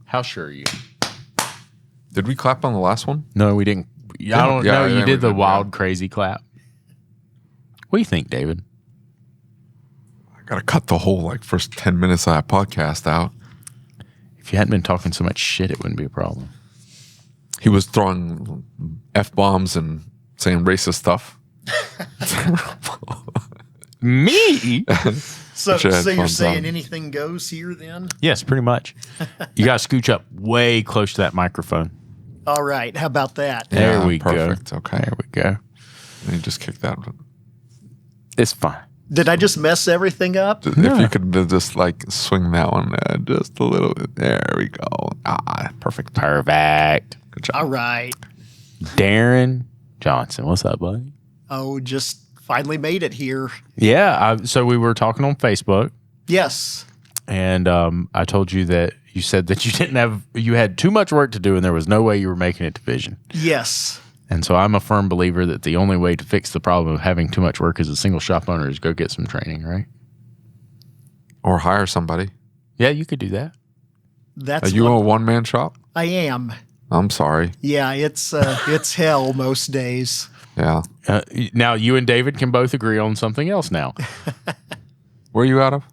How sure are you? Did we clap on the last one? No, we didn't. I don't know. You did the did, wild, crazy clap. What do you think, David? I got to cut the whole first 10 minutes of that podcast out. If you hadn't been talking so much shit, it wouldn't be a problem. He was throwing F-bombs and saying racist stuff. Me? So you're saying anything goes here then? Yes, pretty much. You got to scooch up way close to that microphone. All right. How about that? There we go. Perfect. Okay. There we go. And you just kick that. It's fine. Did I just mess everything up? If you could just swing that one just a little bit. There we go. Perfect. Perfect. Good job. All right. Darin Johnson. What's up, buddy? Oh, just finally made it here. Yeah. So we were talking on Facebook. Yes. And I told you that you said that you had too much work to do and there was no way you were making it to Vision. Yes. And so I'm a firm believer that the only way to fix the problem of having too much work as a single shop owner is go get some training, right? Or hire somebody. Yeah, you could do that. That's Are you a one-man shop? I am. I'm sorry. Yeah, it's hell most days. Yeah. Now you and David can both agree on something else now. Where are you out of?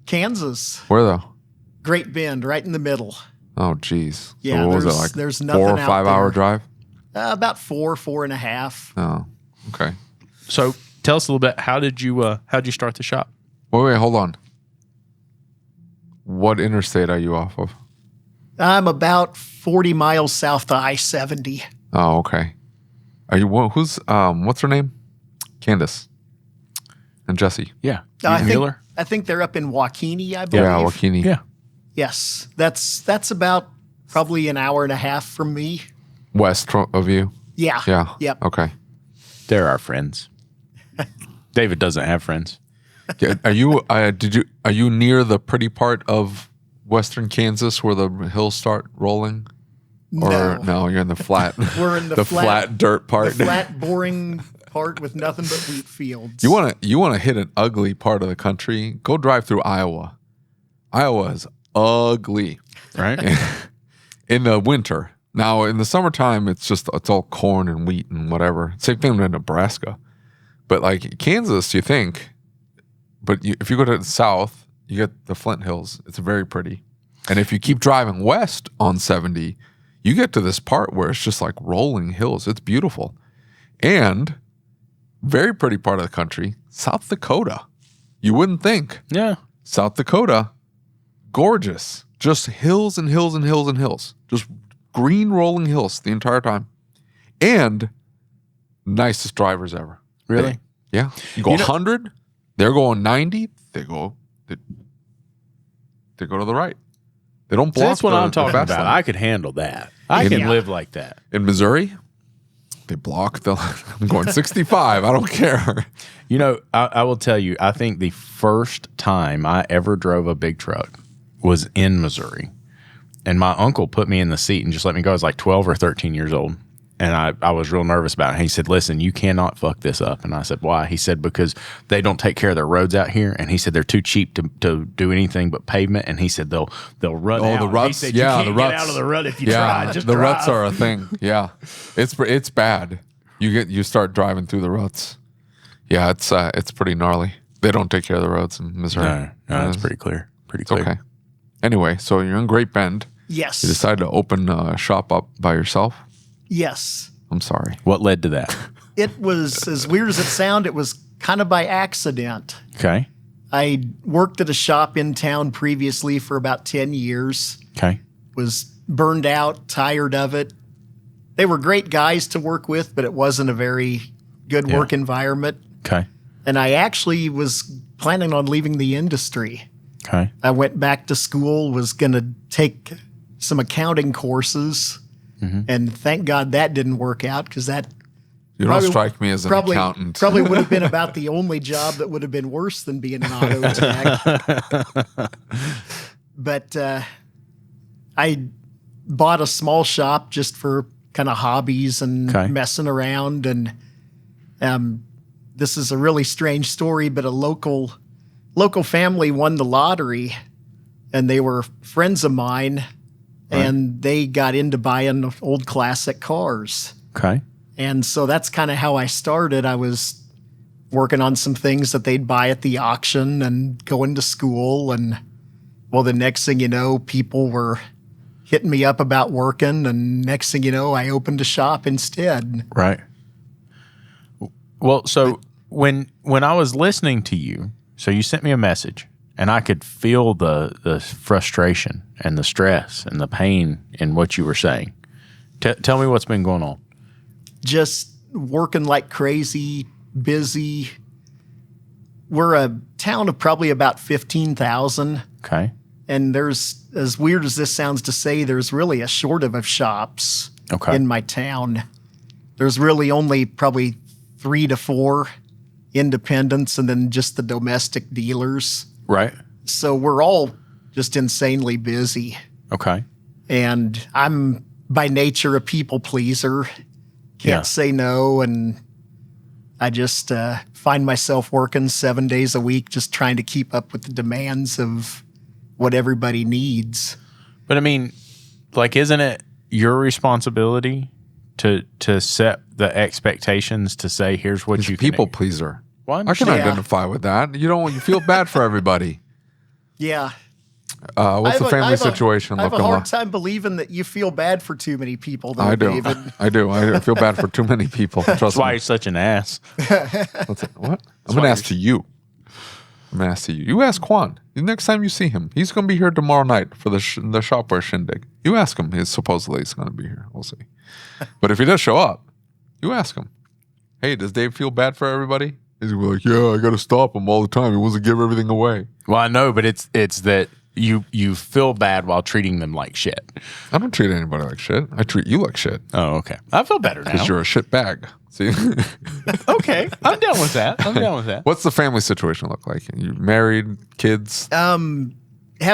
Kansas. Where though? Great Bend, right in the middle. Oh, geez. Yeah, so what was it, there's nothing 4 or out 5 hour there. drive? About 4.5. Oh, okay. So tell us a little bit. How'd you start the shop? Wait, hold on. What interstate are you off of? I'm about 40 miles south of I-70. Oh, okay. Are you who's what's her name? Candace and Jesse. Yeah. I think they're up in Waukene, I believe. Yeah, Waukene. Yeah. Yes. That's about probably an hour and a half from me. West of you. Yeah. Yeah. Yep. Okay. They're our friends. David doesn't have friends. Are you are you near the pretty part of western Kansas where the hills start rolling? Or no, you're in the flat. We're in the flat dirt part. The flat, boring part with nothing but wheat fields. You wanna hit an ugly part of the country? Go drive through Iowa. Iowa is ugly, right? In the winter. Now in the summertime, it's all corn and wheat and whatever. Same thing in Nebraska, but Kansas, you think. But if you go to the south, you get the Flint Hills. It's very pretty, and if you keep driving west on 70. You get to this part where it's just like rolling hills. It's beautiful. And very pretty part of the country, South Dakota. You wouldn't think. Yeah. South Dakota, gorgeous. Just hills and hills and hills and hills. Just green rolling hills the entire time. And nicest drivers ever. Really? Yeah. You go 100, they're going 90, they go to the right. They don't block. That's what I'm talking about. line. I could handle that. I can live like that. In Missouri, they block the. I'm going 65. I don't care. I will tell you. I think the first time I ever drove a big truck was in Missouri, and my uncle put me in the seat and just let me go. I was like 12 or 13 years old. And I was real nervous about it. He said, listen, you cannot fuck this up. And I said, why? He said, because they don't take care of their roads out here. And he said, they're too cheap to do anything but pavement. And he said, they'll run out. The ruts. He said, you can't get out of the rut if you try. Just the drive. ruts are a thing. Yeah. It's bad. You start driving through the ruts. Yeah, it's pretty gnarly. They don't take care of the roads in Missouri. No, that's pretty clear. Pretty clear. Okay. Anyway, so you're in Great Bend. Yes. You decided to open a shop up by yourself? Yes. I'm sorry. What led to that? It was, as weird as it sounded, it was kind of by accident. Okay. I worked at a shop in town previously for about 10 years. Okay. Was burned out, tired of it. They were great guys to work with, but it wasn't a very good work environment. Okay. And I actually was planning on leaving the industry. Okay. I went back to school, was going to take some accounting courses. And thank God that didn't work out because that you don't strike me as an accountant. Probably would have been about the only job that would have been worse than being an auto tech. But I bought a small shop just for kind of hobbies and messing around. And this is a really strange story, but a local family won the lottery, and they were friends of mine. and they got into buying old classic cars. Okay. And so that's kind of how I started. I was working on some things that they'd buy at the auction and going to school. And well, the next thing you know, people were hitting me up about working. And next thing you know, I opened a shop instead. Right. Well, so when I was listening to you, so you sent me a message and I could feel the frustration and the stress and the pain in what you were saying. Tell me what's been going on. Just working like crazy, busy. We're a town of probably about 15,000. Okay. And there's, as weird as this sounds to say, there's really a shortage of shops in my town. There's really only probably 3 to 4 independents and then just the domestic dealers. Right. So we're all just insanely busy. Okay. And I'm by nature a people pleaser. Can't say no. And I just find myself working 7 days a week just trying to keep up with the demands of what everybody needs. But I mean, like, isn't it your responsibility to set the expectations to say, here's what you people can pleaser. Well, I can identify with that. You feel bad for everybody. Yeah. What's the family situation I have a looking hard like? time believing that you feel bad for too many people, though, I do. David. I do. I feel bad for too many people. Trust That's why me. you're such an ass. What? I'm going to ask to you. I'm going to ask to you. You ask Quan. The next time you see him, he's going to be here tomorrow night for the Shop-Ware shindig. You ask him. Supposedly he's going to be here. We'll see. But if he does show up, you ask him, hey, does Dave feel bad for everybody? He's going to be like, yeah, I got to stop him all the time. He wants to give everything away. Well, I know, but it's that you feel bad while treating them like shit. I don't treat anybody like shit. I treat you like shit. Oh, okay. I feel better now. Because you're a shit bag. See? Okay. I'm down with that. What's the family situation look like? You married, kids? Have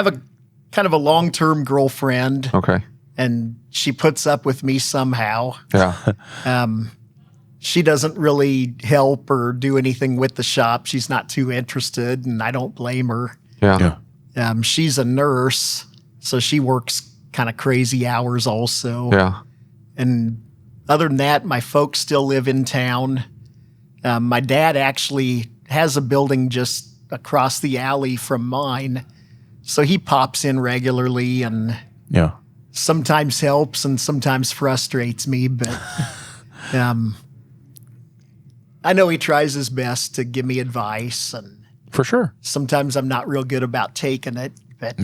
a kind of a long-term girlfriend, Okay. and she puts up with me somehow. Yeah. She doesn't really help or do anything with the shop. She's not too interested, and I don't blame her. Yeah. She's a nurse, so she works kind of crazy hours also. Yeah. And other than that, my folks still live in town. My dad actually has a building just across the alley from mine, so he pops in regularly and sometimes helps and sometimes frustrates me, but I know he tries his best to give me advice, and For sure. sometimes I'm not real good about taking it, but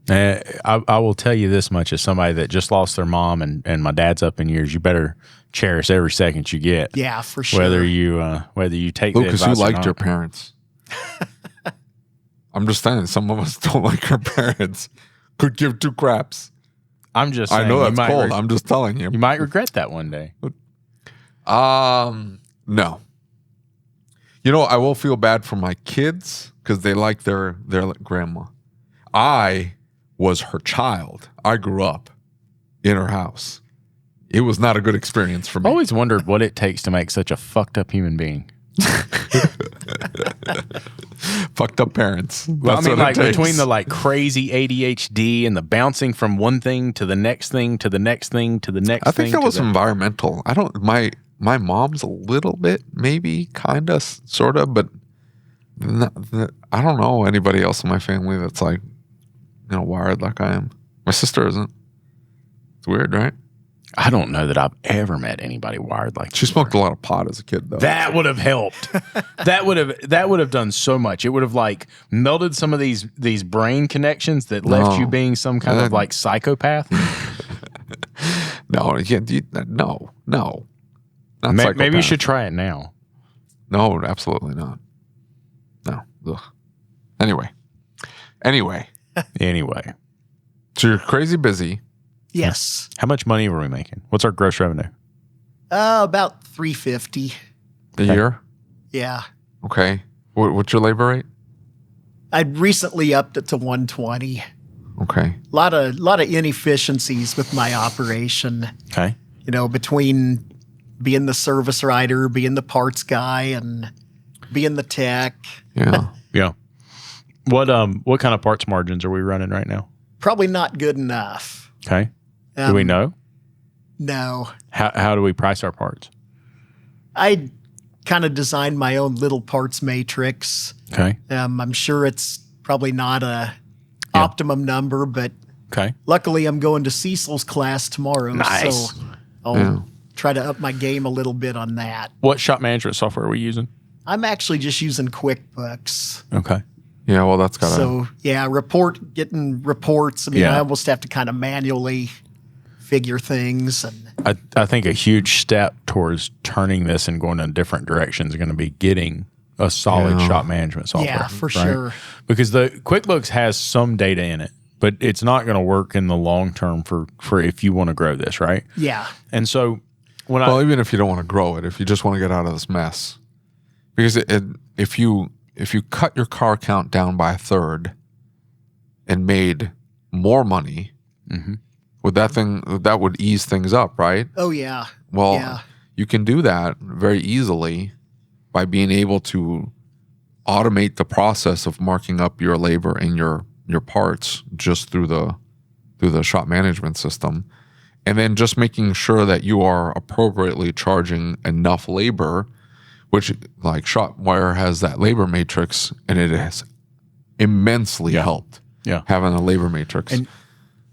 I will tell you this much as somebody that just lost their mom and my dad's up in years, you better cherish every second you get. yeah, for sure. Whether you take Lucas, the advice you or liked not. your parents. I'm just saying, some of us don't like our parents. Could give two craps. I'm just saying, I know you that's might cold. I'm just telling you. you might regret that one day. No. I will feel bad for my kids because they like their grandma. I was her child. I grew up in her house. It was not a good experience for I me. always wondered what it takes to make such a fucked up human being. Fucked up parents. Well, That's I mean, what it like takes. between the like crazy ADHD and the bouncing from one thing to the next thing to the next thing to the next I thing. think that was environmental. I don't. My mom's a little bit, maybe, kind of, sort of, but I don't know anybody else in my family that's like, wired like I am. My sister isn't. It's weird, right? I don't know that I've ever met anybody wired like She you smoked are. a lot of pot as a kid, though. That would have helped. that would have done so much. It would have like melted some of these brain connections that left you being some kind of like psychopath. No, no. Not Maybe you psychopath. should try it now. No, absolutely not. No. Ugh. Anyway, Anyway, so you're crazy busy. Yes. how much money were we making? What's our gross revenue? About 350. A year? Yeah. Okay. What's your labor rate? I'd recently upped it to 120. Okay. A lot of inefficiencies with my operation, Okay. between being the service writer, being the parts guy, and being the tech. Yeah. Yeah. What kind of parts margins are we running right now? Probably not good enough. Okay. Do we know? No. How do we price our parts? I kind of designed my own little parts matrix. Okay. I'm sure it's probably not a optimum number, but Okay. luckily I'm going to Cecil's class tomorrow. Nice. So I'll try to up my game a little bit on that. What shop management software are we using? I'm actually just using QuickBooks. Okay. Yeah, well, that's got to. So getting reports. I mean, I almost have to kind of manually figure things. And I think a huge step towards turning this and going in different directions is going to be getting a solid shop management software. Yeah, for right? sure. Because the QuickBooks has some data in it, but it's not going to work in the long term for if you want to grow this, right? Yeah. And so even if you don't want to grow it, if you just want to get out of this mess, because if you cut your car count down by a third and made more money, with that would ease things up, right? Oh yeah. Well, you can do that very easily by being able to automate the process of marking up your labor and your parts just through the shop management system, and then just making sure that you are appropriately charging enough labor, which like Shop-Ware has that labor matrix, and it has immensely helped having a labor matrix.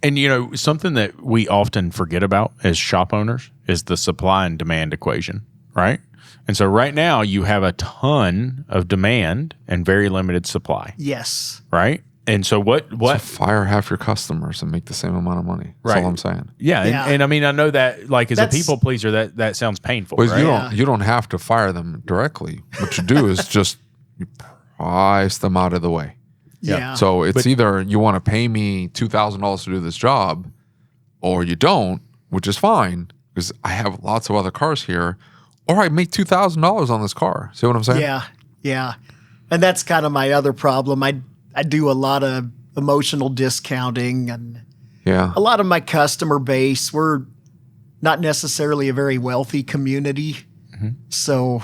And you know, something that we often forget about as shop owners is the supply and demand equation, right? And so right now you have a ton of demand and very limited supply. Yes. Right? And so what So fire half your customers and make the same amount of money. That's all I'm saying. Yeah. Yeah. And I mean, I know that like as a people pleaser, that sounds painful. But right? you don't have to fire them directly. What you do is just you price them out of the way. Yeah. So it's either you want to pay me $2,000 to do this job, or you don't, which is fine because I have lots of other cars here, or I make $2,000 on this car. See what I'm saying? Yeah. Yeah. And that's kind of my other problem. I do a lot of emotional discounting, and a lot of my customer base, we're not necessarily a very wealthy community. So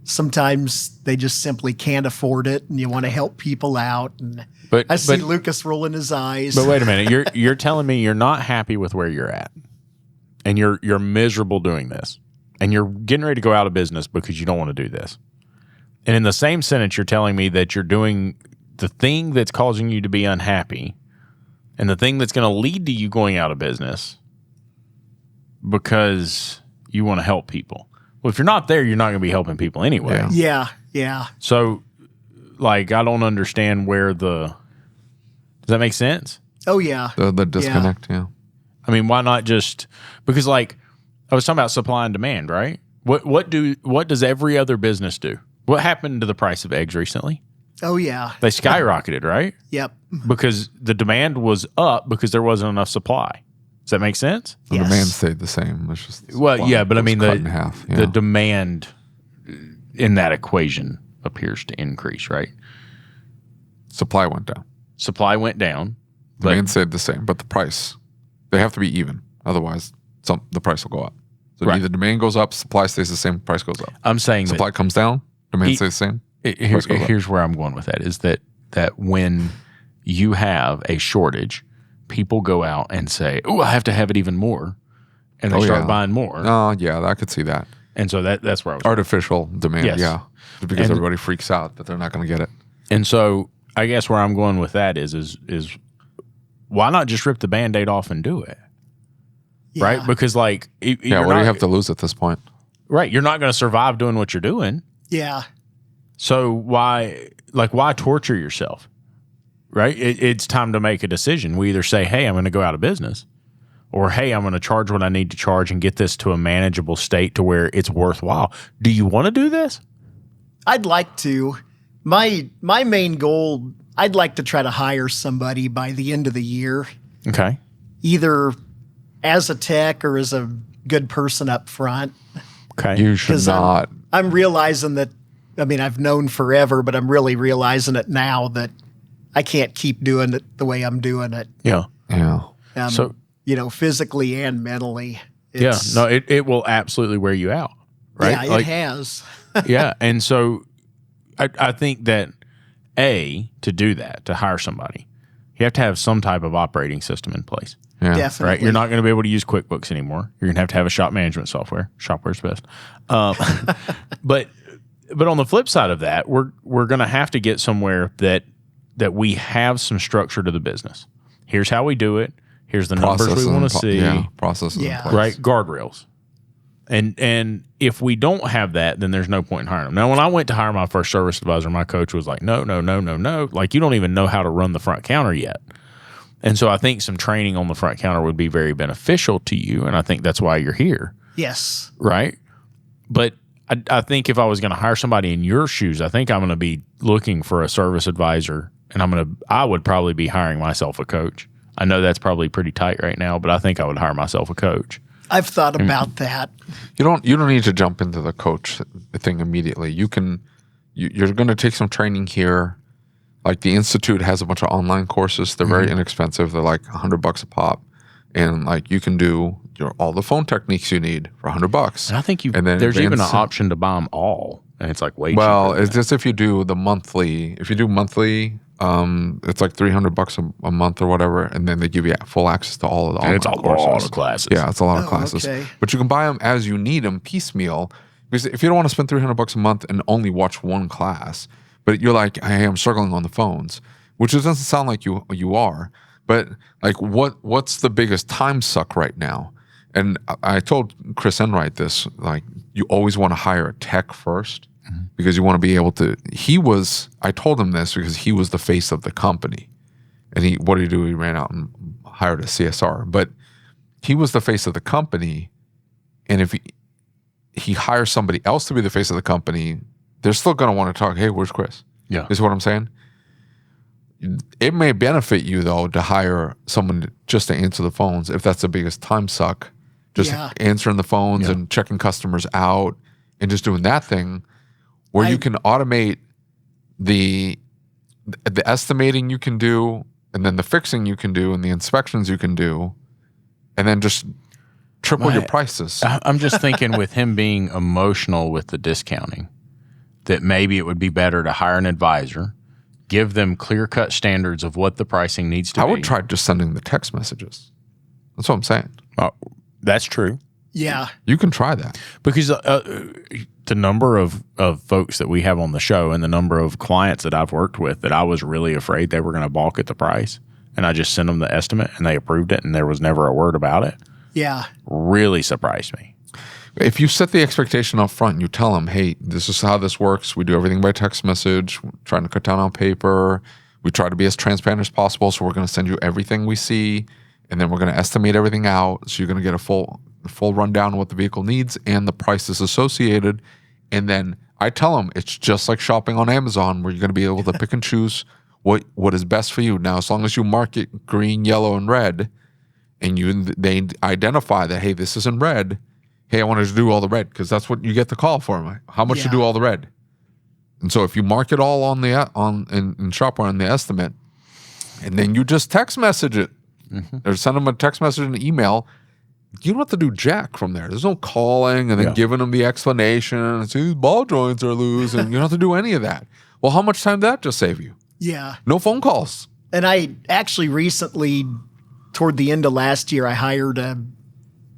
sometimes they just simply can't afford it, and you want to help people out. And I see Lucas rolling his eyes. But wait a minute, you're telling me you're not happy with where you're at, and you're miserable doing this, and you're getting ready to go out of business because you don't want to do this. And in the same sentence, you're telling me that you're doing the thing that's causing you to be unhappy, and the thing that's going to lead to you going out of business because you want to help people. Well, if you're not there, you're not going to be helping people anyway. Yeah. So, like, I don't understand does that make sense? Oh, yeah. The disconnect, I mean, why not because like I was talking about supply and demand, right? What does every other business do? What happened to the price of eggs recently? Oh, yeah. They skyrocketed, right? Yep. Because the demand was up because there wasn't enough supply. Does that make sense? The demand stayed the same. It's just but I mean cut in half. The demand in that equation appears to increase, right? Supply went down. Supply went down. Demand stayed the same, but the price, they have to be even. Otherwise, the price will go up. So either demand goes up, supply stays the same, price goes up. I'm saying supply comes down, demand stays the same. Here's where I'm going with that is that when you have a shortage, people go out and say, "Oh, I have to have it even more," and they start buying more. Oh, yeah, I could see that. And so that's where I was. Artificial demand, Yes. because everybody freaks out that they're not going to get it. And so I guess where I'm going with that is why not just rip the Band-Aid off and do it? Yeah. Right? Because like, what do you have to lose at this point? Right. You're not going to survive doing what you're doing. Yeah. So why torture yourself? Right? It's time to make a decision. We either say, hey, I'm going to go out of business, or hey, I'm going to charge what I need to charge and get this to a manageable state to where it's worthwhile. Do you want to do this? I'd like to. My main goal, I'd like to try to hire somebody by the end of the year. Okay. Either as a tech or as a good person up front. Okay. You should not. I'm realizing that, I mean, I've known forever, but I'm really realizing it now that I can't keep doing it the way I'm doing it. Yeah. Yeah. So, physically and mentally. It will absolutely wear you out. Right. Yeah, it has. Yeah. And so I think that to do that, to hire somebody, You have to have some type of operating system in place. Yeah. Definitely. Right? You're not going to be able to use QuickBooks anymore. You're going to have a shop management software. Shop-Ware's best. But on the flip side of that, we're going to have to get somewhere that we have some structure to the business. Here's how we do it. Here's the numbers we want to see. Yeah, processes in place. Right? Guardrails. And if we don't have that, then there's no point in hiring them. Now, when I went to hire my first service advisor, my coach was like, no. Like, you don't even know how to run the front counter yet. And so I think some training on the front counter would be very beneficial to you. And I think that's why you're here. Yes. Right? But I think if I was going to hire somebody in your shoes, I think I'm going to be looking for a service advisor, and I would probably be hiring myself a coach. I know that's probably pretty tight right now, but I think I would hire myself a coach. I've thought about that. You don't need to jump into the coach thing immediately. You're going to take some training here. Like the Institute has a bunch of online courses. They're very inexpensive. They're like $100 a pop. And like you can do all the phone techniques you need for $100. And I think there's even an option to buy them all. And it's like way cheaper. Well, it's just if you do the monthly. If you do monthly, it's like $300 a month or whatever, and then they give you full access to all of the online courses. It's a lot of classes. Yeah, it's a lot of classes. Okay. But you can buy them as you need them, piecemeal. Because if you don't want to spend $300 a month and only watch one class, but you're like, hey, I'm struggling on the phones, which doesn't sound like you are. But like, what's the biggest time suck right now? And I told Chris Enright this, like, you always want to hire a tech first because you want to be able to. I told him this because he was the face of the company. And what did he do? He ran out and hired a CSR. But he was the face of the company. And if he hires somebody else to be the face of the company, they're still going to want to talk, hey, where's Chris? Yeah. Is what I'm saying? It may benefit you, though, to hire someone just to answer the phones if that's the biggest time suck. Just answering the phones and checking customers out and just doing that thing where you can automate the estimating you can do, and then the fixing you can do, and the inspections you can do, and then just triple your prices. I'm just thinking with him being emotional with the discounting, that maybe it would be better to hire an advisor, give them clear-cut standards of what the pricing needs to be. I would try just sending the text messages. That's what I'm saying. That's true. Yeah. You can try that. Because the number of folks that we have on the show and the number of clients that I've worked with that I was really afraid they were going to balk at the price, and I just sent them the estimate and they approved it and there was never a word about it. Yeah. Really surprised me. If you set the expectation up front and you tell them, hey, this is how this works. We do everything by text message. We're trying to cut down on paper. We try to be as transparent as possible. So we're going to send you everything we see. And then we're going to estimate everything out. So you're going to get a full rundown of what the vehicle needs and the prices associated. And then I tell them it's just like shopping on Amazon, where you're going to be able to pick and choose what is best for you. Now, as long as you mark it green, yellow, and red, and they identify that, hey, this is in red. Hey, I wanted to do all the red because that's what you get the call for. How much to do all the red? And so if you mark it all in Shop-Ware on the estimate, and then you just text message it, or send them a text message and an email, you don't have to do jack from there. There's no calling and then giving them the explanation. See, ball joints are loose, and you don't have to do any of that. Well, how much time did that just save you? Yeah. No phone calls. And I actually recently, toward the end of last year, I hired a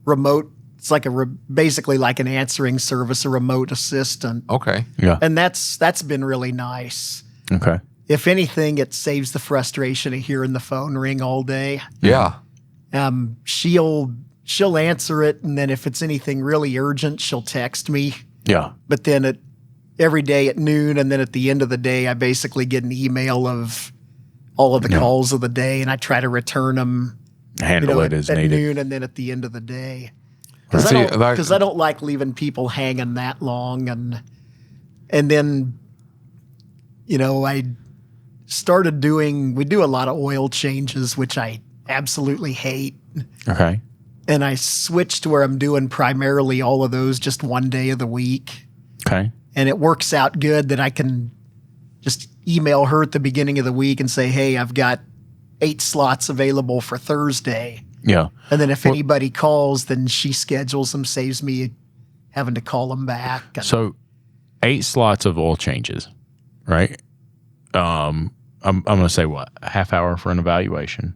remote. It's like basically like an answering service, a remote assistant. Okay. Yeah. And that's been really nice. Okay. If anything, it saves the frustration of hearing the phone ring all day. Yeah. She'll answer it, and then if it's anything really urgent, she'll text me. Yeah. But then every day at noon, and then at the end of the day, I basically get an email of all of the calls of the day, and I try to return them. Handle it as at needed. Noon, and then at the end of the day. Because I don't like leaving people hanging that long, and then, I started we do a lot of oil changes, which I absolutely hate. Okay. And I switched to where I'm doing primarily all of those just one day of the week. Okay. And it works out good that I can just email her at the beginning of the week and say, hey, I've got 8 slots available for Thursday. Yeah. And then if anybody calls, then she schedules them, saves me having to call them back. So 8 slots of oil changes, right? I'm going to say what? A half hour for an evaluation.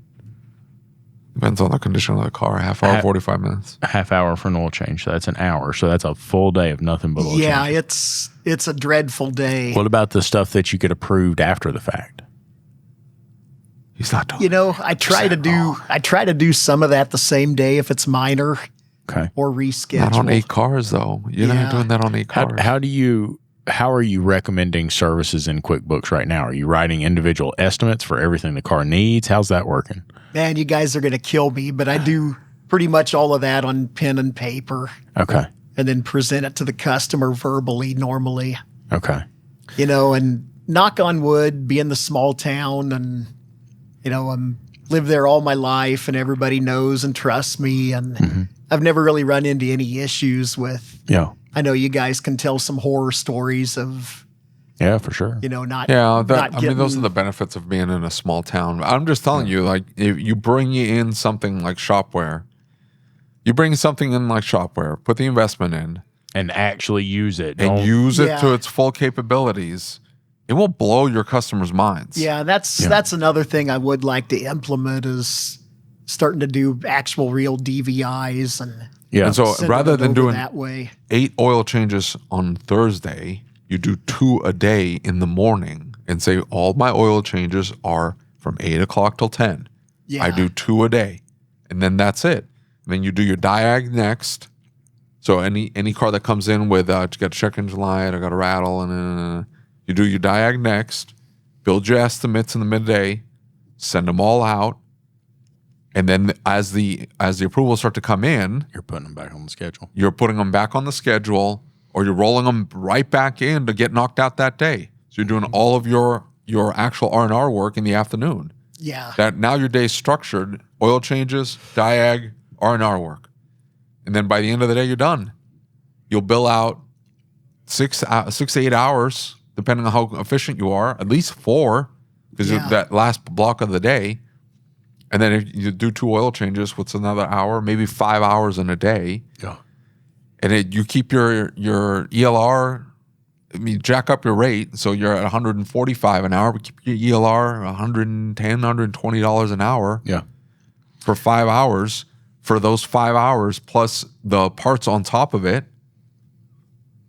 Depends on the condition of the car. Half hour, 45 minutes. A half hour for an oil change. So that's an hour. So that's a full day of nothing but oil changes. It's a dreadful day. What about the stuff that you get approved after the fact? He's not doing I try to do some of that the same day if it's minor. Okay. Or reschedule. Not on 8 cars, though. You're not doing that on 8 cars. How are you recommending services in QuickBooks right now? Are you writing individual estimates for everything the car needs? How's that working? Man, you guys are going to kill me, but I do pretty much all of that on pen and paper. Okay. And then present it to the customer verbally normally. Okay. And knock on wood, be in the small town and, I'm lived there all my life and everybody knows and trusts me. And I've never really run into any issues with. Yeah. I know you guys can tell some horror stories of. Yeah, for sure. Those are the benefits of being in a small town. I'm just telling you, like, if you bring in something like Shop-Ware, put the investment in. And actually use it. And use it to its full capabilities. It will blow your customers' minds. Yeah, that's another thing I would like to implement is starting to do actual real DVIs and And so rather than doing that way. 8 oil changes on Thursday, you do 2 a day in the morning and say all my oil changes are from 8 o'clock till 10. Yeah. I do 2 a day. And then that's it. And then you do your diag next. So any car that comes in with you got a check engine light, I got a rattle, and you do your diag next, build your estimates in the midday, send them all out, and then as the approvals start to come in, you're putting them back on the schedule. You're putting them back on the schedule, or you're rolling them right back in to get knocked out that day. So you're doing all of your actual R&R work in the afternoon. Yeah. That now your day's structured: oil changes, diag, R&R work, and then by the end of the day, you're done. You'll bill out 6 to 8 hours. Depending on how efficient you are, at least 4, because that last block of the day. And then if you do 2 oil changes, what's another hour? Maybe 5 hours in a day. Yeah. And you keep your ELR, jack up your rate. So you're at $145 an hour, but keep your ELR $110, $120 an hour. Yeah. For 5 hours. For those 5 hours plus the parts on top of it.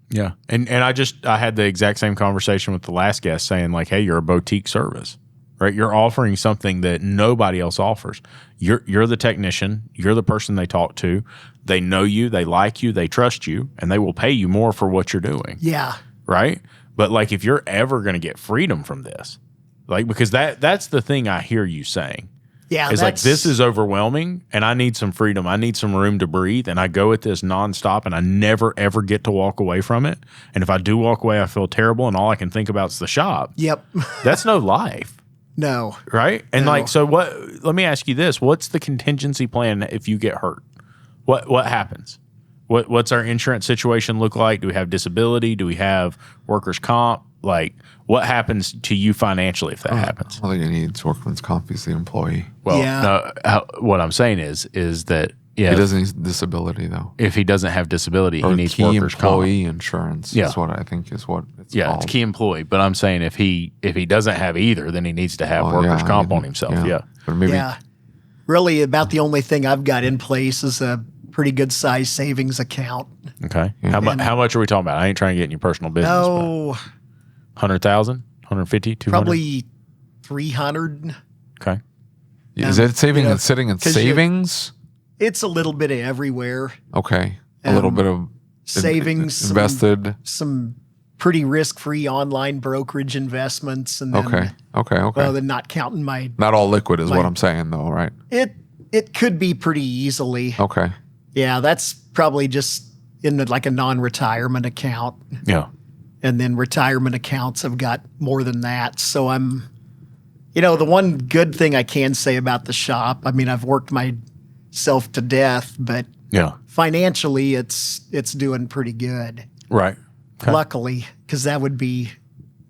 Yeah. And I had the exact same conversation with the last guest saying like, hey, you're a boutique service, right? You're offering something that nobody else offers. You're the technician. You're the person they talk to. They know you. They like you. They trust you. And they will pay you more for what you're doing. Yeah. Right? But like if you're ever going to get freedom from this, like because that's the thing I hear you saying. Yeah, it's like this is overwhelming and I need some freedom. I need some room to breathe. And I go at this nonstop and I never, ever get to walk away from it. And if I do walk away, I feel terrible. And all I can think about is the shop. Yep. That's no life. No. Right? And so let me ask you this. What's the contingency plan if you get hurt? What happens? What's our insurance situation look like? Do we have disability? Do we have workers' comp? Like, what happens to you financially if that happens? All you need is workman's comp. He's the employee. Well, no, what I'm saying is that he doesn't need disability though. If he doesn't have disability, he needs key workers' employee comp. insurance. Yeah, is what I think is what it's called. It's key employee. But I'm saying if he doesn't have either, then he needs to have workers' comp on himself. Yeah. But maybe, really, about the only thing I've got in place is a pretty good size savings account. Okay. How much are we talking about? I ain't trying to get in your personal business. No. 100,000, 150, 200? Probably 300. Okay. Is that saving and sitting in savings? It's a little bit of everywhere. Okay. A little bit of savings, invested. Some pretty risk-free online brokerage investments. And then, Okay. Well, then not counting not all liquid is what I'm saying though, right? It could be pretty easily. Okay. Yeah, that's probably just in like a non-retirement account. Yeah. And then retirement accounts have got more than that. So I'm, the one good thing I can say about the shop, I mean, I've worked myself to death, but financially it's doing pretty good. Right. Okay. Luckily, because that would be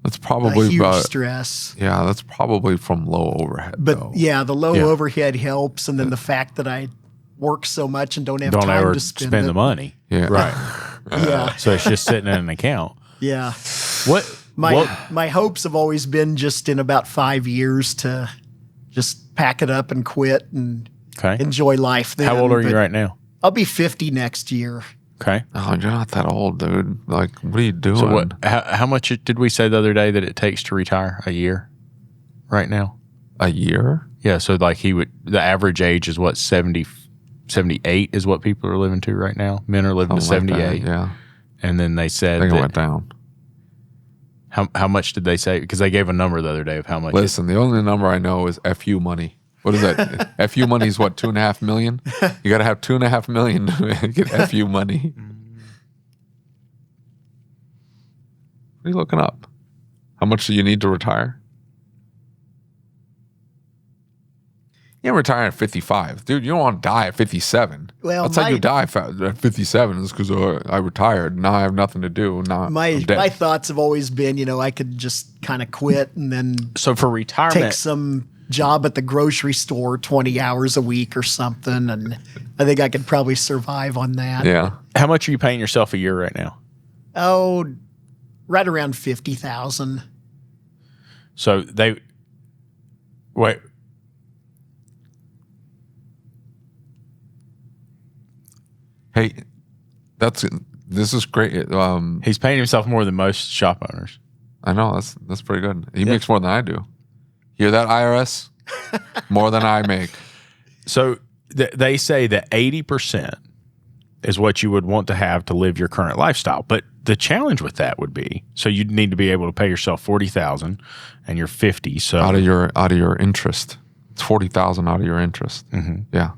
that's probably a huge stress. Yeah, that's probably from low overhead. But though. The low overhead helps. And then the fact that I work so much and don't have time to spend the money. Yeah. Right. Yeah. So it's just sitting in an account. Yeah. My hopes have always been just in about 5 years to just pack it up and quit and enjoy life. Then. How old are you right now? I'll be 50 next year. Okay. Oh, you're not that old, dude. Like, what are you doing? So how much did we say the other day that it takes to retire? A year right now? A year? Yeah. So like the average age is what, 70, 78 is what people are living to right now. Men are living Something to 78. like that, yeah. And then they said I think it went down. How much did they say? Because they gave a number the other day of how much. Listen, the only number I know is FU money. What is that? FU money is what, 2.5 million? You got to have 2.5 million to get FU money. What are you looking up? How much do you need to retire? You don't retire at 55. Dude, you don't want to die at 57. Well, that's how you die at 57 is because I retired. Now I have nothing to do. Now my thoughts have always been, I could just kind of quit and then so for retirement, take some job at the grocery store 20 hours a week or something. And I think I could probably survive on that. Yeah. How much are you paying yourself a year right now? Oh, right around 50,000. So wait. Hey, this is great. He's paying himself more than most shop owners. I know that's pretty good. He makes more than I do. Hear that, IRS? More than I make. So they say that 80% is what you would want to have to live your current lifestyle. But the challenge with that would be, so you'd need to be able to pay yourself $40,000, and you're 50. So out of your interest, it's $40,000 out of your interest. Mm-hmm. Yeah.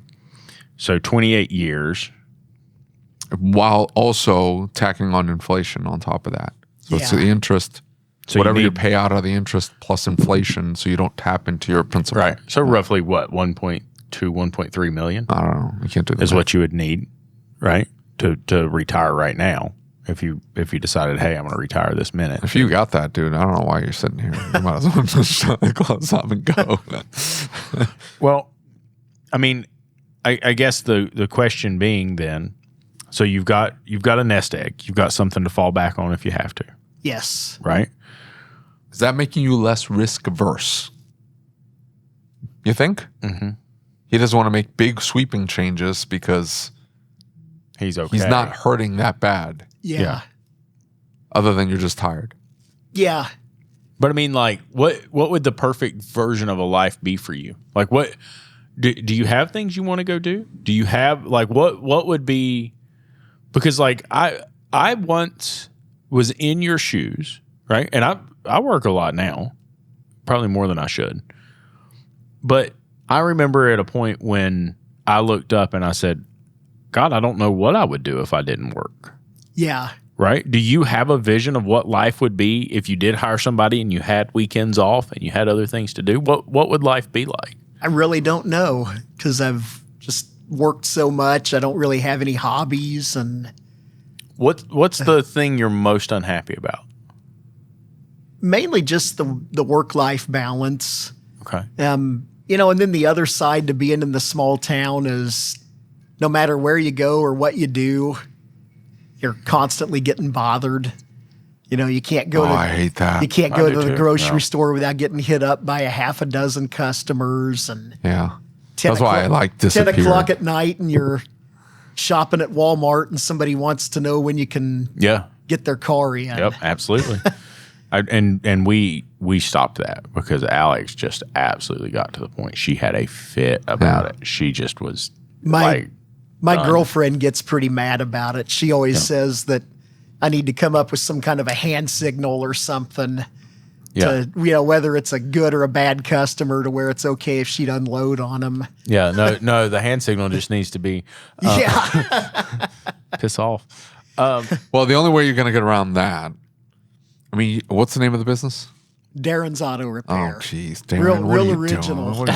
So 28 years. While also tacking on inflation on top of that. So it's the interest, so whatever you pay out of the interest plus inflation, so you don't tap into your principal. Right. So roughly what, 1.2, 1.3 million? I don't know. You can't do that. Is what you would need, right? To retire right now. If you decided, hey, I'm going to retire this minute. If you got that, dude, I don't know why you're sitting here. You might as well just close up and go. Well, I mean, I guess the question being then, so you've got a nest egg. You've got something to fall back on if you have to. Yes. Right? Is that making you less risk averse? You think? Mm-hmm. He doesn't want to make big sweeping changes because he's okay. He's not hurting that bad. Yeah. Other than you're just tired. Yeah. But I mean, like, what would the perfect version of a life be for you? Like, what do you have things you want to go do? Do you have like what would be? Because like I once was in your shoes, right? And I work a lot now, probably more than I should. But I remember at a point when I looked up and I said, God, I don't know what I would do if I didn't work. Yeah. Right? Do you have a vision of what life would be if you did hire somebody and you had weekends off and you had other things to do? What would life be like? I really don't know because I've just worked so much. I don't really have any hobbies. And what's the thing you're most unhappy about? Mainly just the work-life balance. Okay. And then the other side to being in the small town is no matter where you go or what you do, you're constantly getting bothered. You can't go I hate that. You can't go to the grocery store without getting hit up by a half a dozen customers. And yeah. That's why I like disappear. 10 o'clock at night and you're shopping at Walmart and somebody wants to know when you can get their car in. Yep, absolutely. And we stopped that because Alex just absolutely got to the point. She had a fit about it. She just was my girlfriend gets pretty mad about it. She always says that I need to come up with some kind of a hand signal or something to, whether it's a good or a bad customer to where it's okay if she'd unload on them. Yeah, no, the hand signal just needs to be piss off. Well, the only way you're going to get around that, I mean, what's the name of the business? Darin's Auto Repair. Oh, jeez. Darin, what are you original. doing?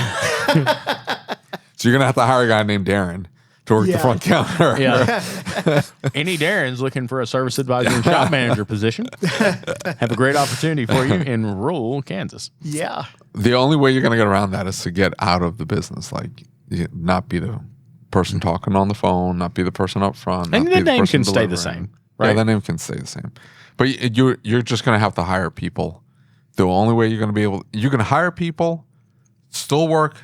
So you're going to have to hire a guy named Darin to work the front counter. Yeah. Any Darins looking for a service advisor and shop manager position, have a great opportunity for you in rural Kansas. Yeah. The only way you're going to get around that is to get out of the business. Like, not be the person talking on the phone, not be the person up front. And not the be the name person can stay the delivering. same. right? Yeah, the name can stay the same. But you're just going to have to hire people. The only way you're going to be able, you can hire people, still work,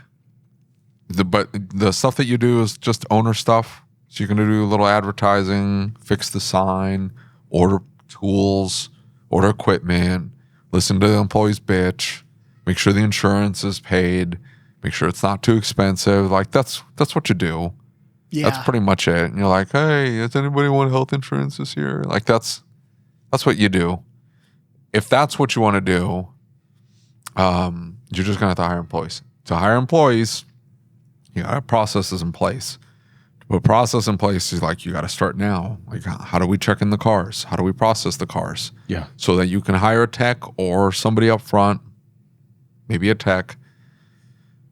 but the stuff that you do is just owner stuff. So you're going to do a little advertising, fix the sign, order tools, order equipment, listen to the employees bitch, make sure the insurance is paid, make sure it's not too expensive. Like that's what you do. Yeah. That's pretty much it. And you're like, hey, does anybody want health insurance this year? Like that's what you do. If that's what you want to do, you're just gonna have to hire employees. To hire employees, you gotta have processes in place. To put process in place is like you gotta start now. Like how do we check in the cars? How do we process the cars? Yeah. So that you can hire a tech or somebody up front, maybe a tech.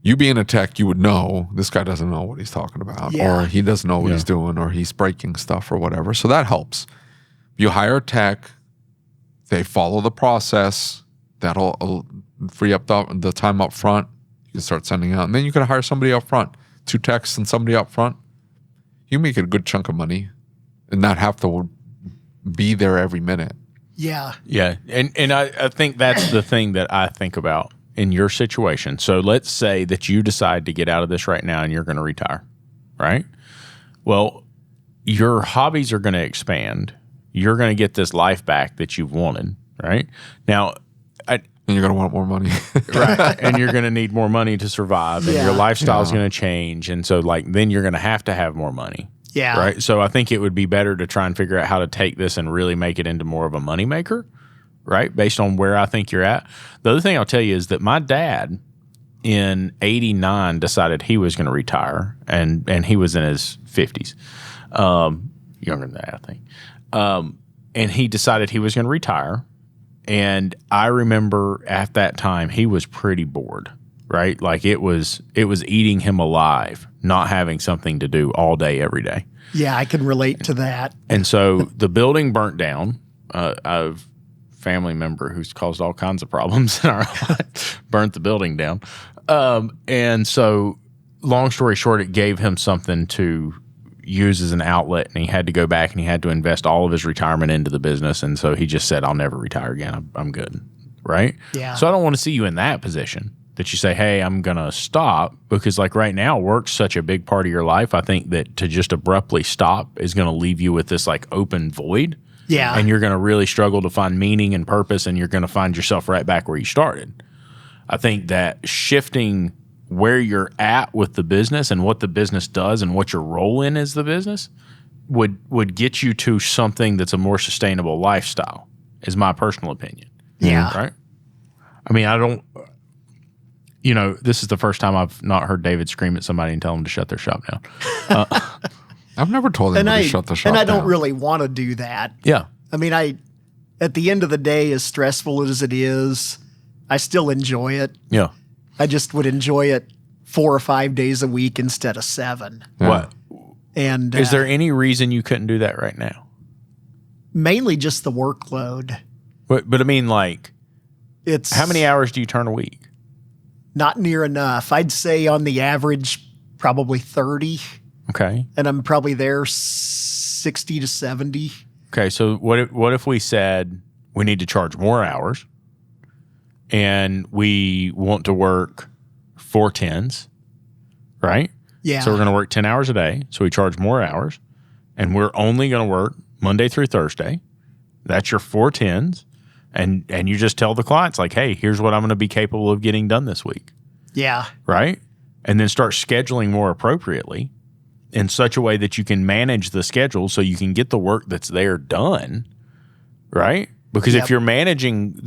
You being a tech, you would know this guy doesn't know what he's talking about, or he doesn't know what he's doing, or he's breaking stuff or whatever. So that helps. You hire a tech, they follow the process. That'll free up the time up front. You can start sending out, and then you can hire somebody up front. 2 techs and somebody up front. You make a good chunk of money, and not have to be there every minute. Yeah. Yeah. And I think that's the thing that I think about in your situation. So let's say that you decide to get out of this right now and you're going to retire, right? Well, your hobbies are going to expand. You're going to get this life back that you've wanted, right? Now, and you're going to want more money. right. And you're going to need more money to survive, and your lifestyle is going to change. And so then you're going to have more money. Yeah. Right. So I think it would be better to try and figure out how to take this and really make it into more of a moneymaker, right? Based on where I think you're at. The other thing I'll tell you is that my dad in 89 decided he was going to retire, and he was in his 50s, younger than that, I think. And he decided he was going to retire. And I remember at that time he was pretty bored, right? Like it was eating him alive, not having something to do all day, every day. Yeah, I can relate to that. And so the building burnt down. A family member who's caused all kinds of problems in our life burnt the building down. And so long story short, it gave him something to use as an outlet, and he had to go back and he had to invest all of his retirement into the business. And so he just said, I'll never retire again. I'm good. Right. Yeah. So I don't want to see you in that position that you say, hey, I'm going to stop, because like right now work's such a big part of your life. I think that to just abruptly stop is going to leave you with this like open void. Yeah. And you're going to really struggle to find meaning and purpose, and you're going to find yourself right back where you started. I think that shifting where you're at with the business and what the business does and what your role in is the business would get you to something that's a more sustainable lifestyle, is my personal opinion. Yeah. Right? I mean, I don't, this is the first time I've not heard David scream at somebody and tell them to shut their shop down. I've never told anybody to shut the shop down. And I down. don't really want to do that. Yeah. I mean, at the end of the day, as stressful as it is, I still enjoy it. Yeah. I just would enjoy it 4 or 5 days a week instead of 7. Yeah. What? And Is there any reason you couldn't do that right now? mainly just the workload. But I mean, like, It's how many hours do you turn a week? Not near enough. I'd say on the average, probably 30, Okay. and I'm probably there 60 to 70. Okay. So what if we said we need to charge more hours, and we want to work 4 10s, right? Yeah. So we're going to work 10 hours a day. So we charge more hours, and we're only going to work Monday through Thursday. That's your 4 10s. And you just tell the clients, like, hey, here's what I'm going to be capable of getting done this week. Yeah. Right? And then start scheduling more appropriately in such a way that you can manage the schedule so you can get the work that's there done. Right? Because Yep. if you're managing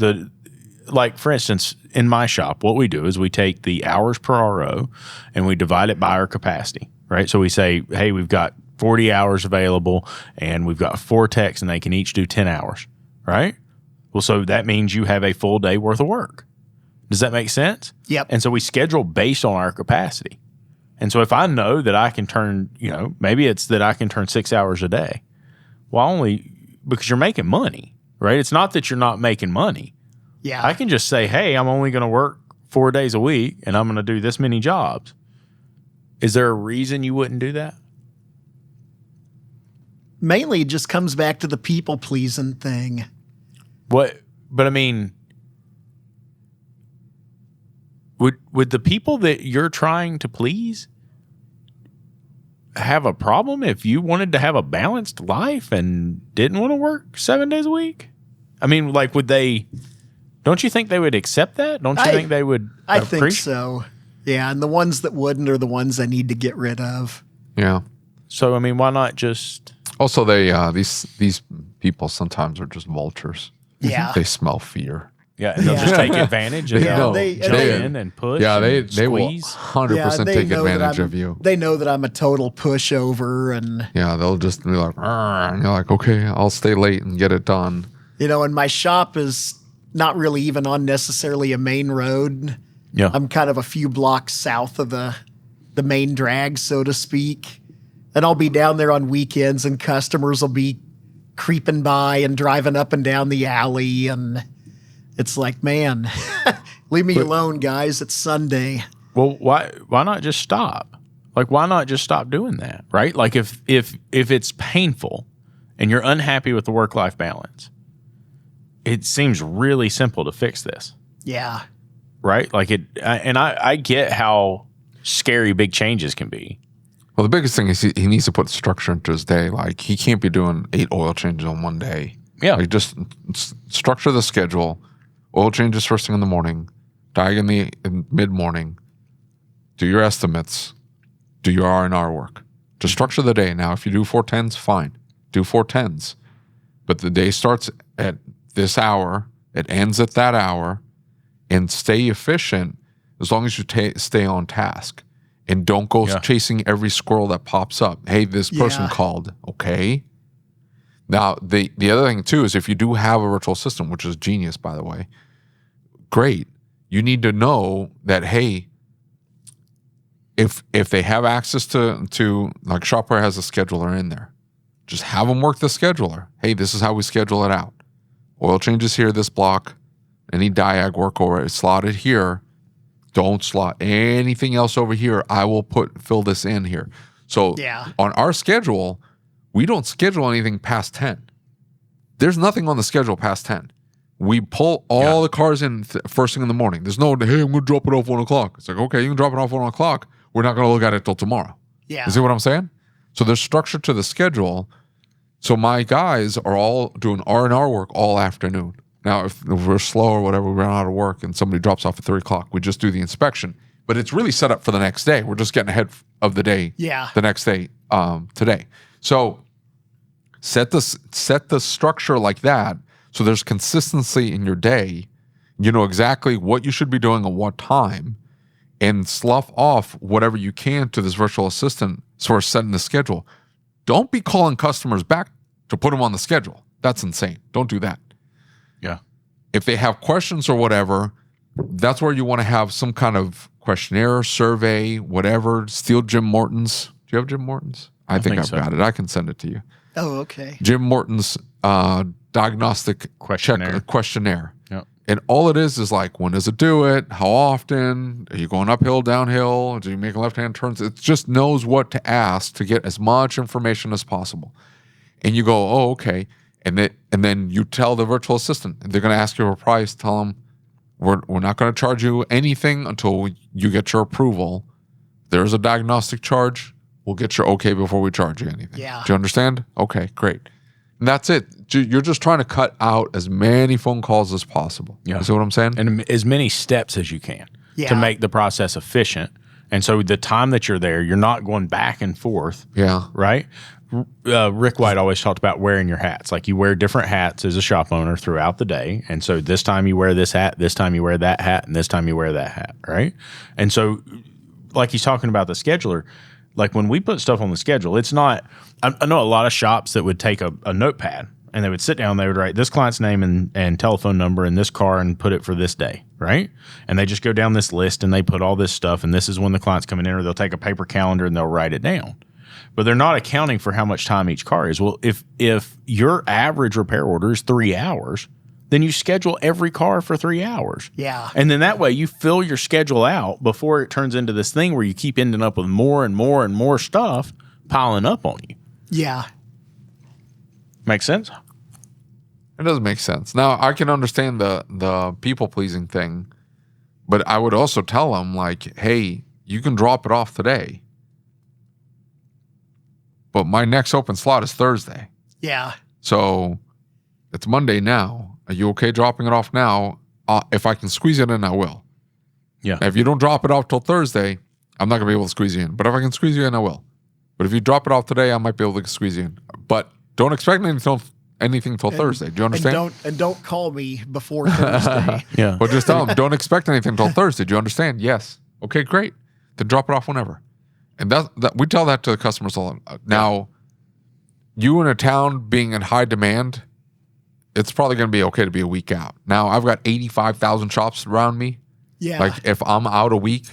like, for instance, in my shop, what we do is we take the hours per RO and we divide it by our capacity. Right? So we say, hey, we've got 40 hours available, and we've got 4 techs, and they can each do 10 hours. Right? Well, so that means you have a full day worth of work. Does that make sense? Yep. And so we schedule based on our capacity. And so if I know that I can turn, maybe it's that I can turn 6 hours a day. Well, only because you're making money, right? It's not that you're not making money. Yeah. I can just say, hey, I'm only going to work 4 days a week, and I'm going to do this many jobs. Is there a reason you wouldn't do that? mainly it just comes back to the people pleasing thing. What? But I mean, would the people that you're trying to please have a problem if you wanted to have a balanced life and didn't want to work 7 days a week? I mean, like, would they? Don't you think they would accept that? Don't you think they would? I think so. Yeah, and the ones that wouldn't are the ones I need to get rid of. Yeah. So I mean, why not just? Also, they these people sometimes are just vultures. Yeah. They smell fear. Yeah, and they'll just take advantage and jump in and push. Yeah, they will squeeze. 100% take advantage of you. They know that I'm a total pushover, and yeah, they'll just be like, "Arr," and you're like, okay, I'll stay late and get it done. And my shop is not really even on necessarily a main road. Yeah, I'm kind of a few blocks south of the main drag, so to speak. And I'll be down there on weekends, and customers will be creeping by and driving up and down the alley, and it's like, man, leave me alone, guys. It's Sunday. Well, why not just stop? Like, why not just stop doing that, right? Like, if it's painful and you're unhappy with the work-life balance, it seems really simple to fix this. Yeah. Right? Like, I get how scary big changes can be. Well, the biggest thing is he needs to put structure into his day. Like, he can't be doing 8 oil changes on one day. Yeah. Like, just structure the schedule. Oil changes first thing in the morning. Diag in mid-morning. Do your estimates. Do your R&R work. Just structure the day. Now, if you do 410s, fine. Do 410s. But the day starts at this hour. It ends at that hour. And stay efficient as long as you stay on task. And don't go chasing every squirrel that pops up. Hey, this person called. Okay. Now, the other thing, too, is if you do have a virtual assistant, which is genius, by the way, great. You need to know that, hey, if they have access to like Shop-Ware has a scheduler in there, just have them work the scheduler. Hey, this is how we schedule it out. Oil changes here, this block. Any diag work over it, slot it here. Don't slot anything else over here. I will fill this in here. So on our schedule, we don't schedule anything past 10. There's nothing on the schedule past 10. We pull all the cars in first thing in the morning. There's no, hey, I'm going to drop it off 1 o'clock. It's like, okay, you can drop it off 1 o'clock. We're not going to look at it till tomorrow. Yeah. You see what I'm saying? So there's structure to the schedule. So my guys are all doing R&R work all afternoon. Now, if we're slow or whatever, we run out of work and somebody drops off at 3 o'clock, we just do the inspection. But it's really set up for the next day. We're just getting ahead of the day the next day today. So set the structure like that so there's consistency in your day. You know exactly what you should be doing at what time, and slough off whatever you can to this virtual assistant as far as setting the schedule. Don't be calling customers back to put them on the schedule. That's insane. Don't do that. Yeah. If they have questions or whatever, that's where you want to have some kind of questionnaire, survey, whatever. Steal Jim Morton's. Do you have Jim Morton's? I think I've got it. I can send it to you. Oh, okay. Jim Morton's diagnostic questionnaire. Yep. And all it is like, when does it do it? How often? Are you going uphill, downhill? Do you make left-hand turns? It just knows what to ask to get as much information as possible. And you go, oh, okay. And then you tell the virtual assistant, they're going to ask you a price. Tell them, we're not going to charge you anything until you get your approval. There's a diagnostic charge. We'll get your okay before we charge you anything. Yeah. Do you understand? Okay, great. And that's it. You're just trying to cut out as many phone calls as possible. Yeah. You see what I'm saying? And as many steps as you can to make the process efficient. And so the time that you're there, you're not going back and forth. Yeah. Right? Rick White always talked about wearing your hats. Like, you wear different hats as a shop owner throughout the day. And so this time you wear this hat, this time you wear that hat, and this time you wear that hat, right? And so, like he's talking about the scheduler, like when we put stuff on the schedule, it's not – I know a lot of shops that would take a notepad and they would sit down, they would write this client's name and telephone number in this car and put it for this day, right? And they just go down this list and they put all this stuff, and this is when the client's coming in, or they'll take a paper calendar and they'll write it down. But they're not accounting for how much time each car is. Well, if your average repair order is 3 hours, then you schedule every car for 3 hours. Yeah. And then that way you fill your schedule out before it turns into this thing where you keep ending up with more and more and more stuff piling up on you. Yeah. Makes sense. It does make sense. Now, I can understand the people-pleasing thing, but I would also tell them, like, hey, you can drop it off today, but my next open slot is Thursday. Yeah. So it's Monday now. Are you okay dropping it off now? If I can squeeze it in, I will. Yeah. If you don't drop it off till Thursday, I'm not going to be able to squeeze you in. But if I can squeeze you in, I will. But if you drop it off today, I might be able to squeeze you in. But don't expect anything till Thursday. Do you understand? And don't call me before Thursday. Yeah. But just tell them, don't expect anything till Thursday. Do you understand? Yes. Okay, great. Then drop it off whenever. And that we tell that to the customers all. Now, you in a town being in high demand, it's probably going to be okay to be a week out. Now, I've got 85,000 shops around me. Yeah. Like, if I'm out a week,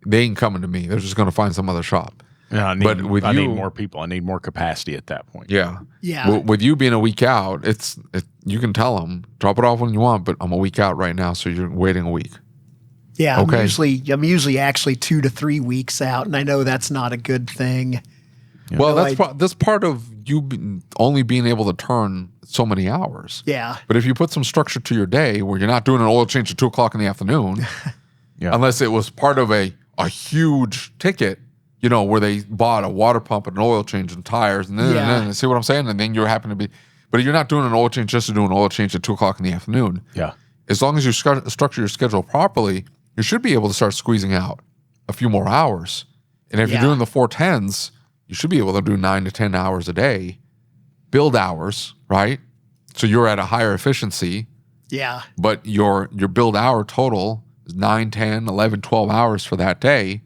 they ain't coming to me. They're just going to find some other shop. Yeah, I But need more people. I need more capacity at that point. Yeah. Yeah. With you being a week out, you can tell them, drop it off when you want, but I'm a week out right now, so you're waiting a week. Yeah. Okay. I'm usually actually 2 to 3 weeks out, and I know that's not a good thing. Yeah. Well, No, that's part of you only being able to turn so many hours. Yeah. But if you put some structure to your day where you're not doing an oil change at 2 o'clock in the afternoon, Yeah. unless it was part of a huge ticket, where they bought a water pump and an oil change and tires and then see what I'm saying? And then you happen to be, but you're not doing an oil change just to do an oil change at 2 o'clock in the afternoon. Yeah. As long as you structure your schedule properly, you should be able to start squeezing out a few more hours. And if you're doing the 410s, you should be able to do 9 to 10 hours a day, build hours, right? So you're at a higher efficiency, Yeah. but your build hour total is 9, 10, 11, 12 hours for that day.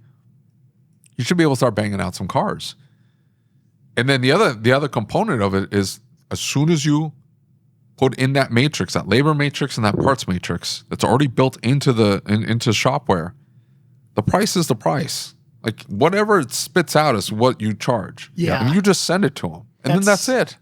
You should be able to start banging out some cars. And then the other component of it is, as soon as you put in that matrix, that labor matrix and that parts matrix that's already built into into Shop-Ware, the price is the price. Like, whatever it spits out is what you charge. Yeah. And you just send it to them. And then that's it.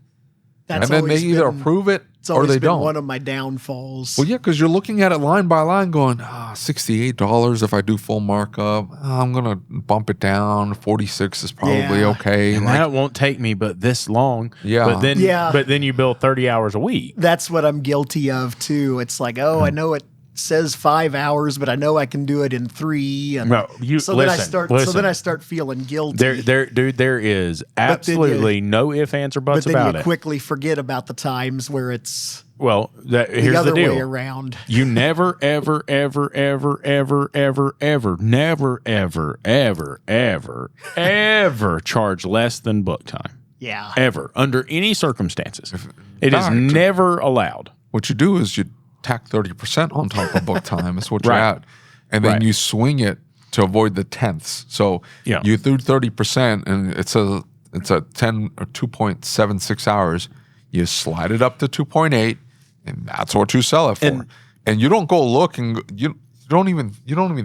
That's And then they always either been- approve it It's or always they been don't. one of my downfalls. Well, yeah, because you're looking at it line by line going, $68 if I do full markup. I'm going to bump it down. 46 is probably Yeah. okay. And Like, that won't take me but this long. Yeah. But then you bill 30 hours a week. That's what I'm guilty of too. It's like, I know it says 5 hours, but I know I can do it in 3. And No, then I start feeling guilty. There is absolutely no ifs, ands, or but buts then about you it. quickly forget about the times where it's Well, the here's other the deal. way around. You never, ever, ever, ever, ever, ever, ever, never, ever, ever, ever, ever charge less than book time. Yeah. Ever. Under any circumstances. It is fact- never allowed. what you do is you tack 30% on top of book time is what you're Right. at. And then Right. you swing it to avoid the tenths. So Yeah. you threw 30% and it's a 10 or 2.76 hours. You slide it up to 2.8 and that's what you sell it for. And you don't go look and you don't even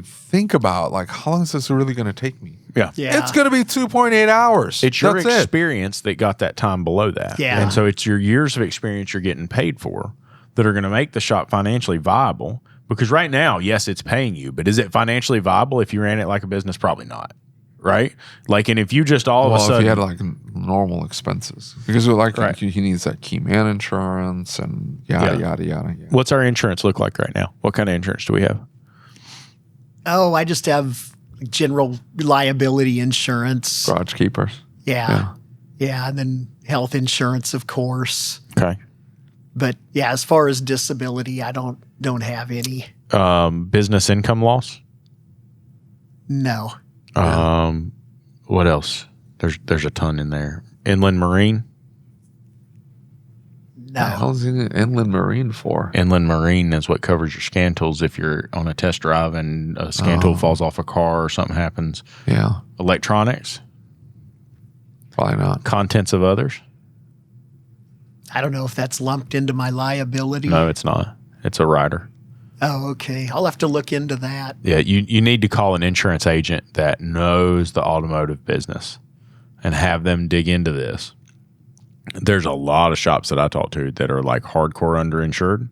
think about, like, how long is this really going to take me? Yeah. Yeah. It's going to be 2.8 hours. It's your That's it. experience that got that time below that. Yeah. And so it's your years of experience you're getting paid for that are going to make the shop financially viable. Because right now, yes, it's paying you, but is it financially viable if you ran it like a business? Probably not. Right? Like, and if you just all of a Well, sudden. if you had like normal expenses, because like Right. he needs that key man insurance and yada yada yada. Yeah. What's our insurance look like right now? What kind of insurance do we have? Oh, I just have general liability insurance. Garage keepers. Yeah. And then health insurance, of course. Okay. But yeah, as far as disability, I don't have any. Business income loss. No. What else? There's a ton in there. Inland marine. What the No. hell's inland marine for? Inland marine is what covers your scan tools if you're on a test drive and a scan tool falls off a car or something happens. Yeah, Electronics, probably not. contents of others. I don't know if that's lumped into my liability. No, it's not. It's a rider. Oh, okay. I'll have to look into that. Yeah, you need to call an insurance agent that knows the automotive business and have them dig into this. There's a lot of shops that I talk to that are like hardcore underinsured.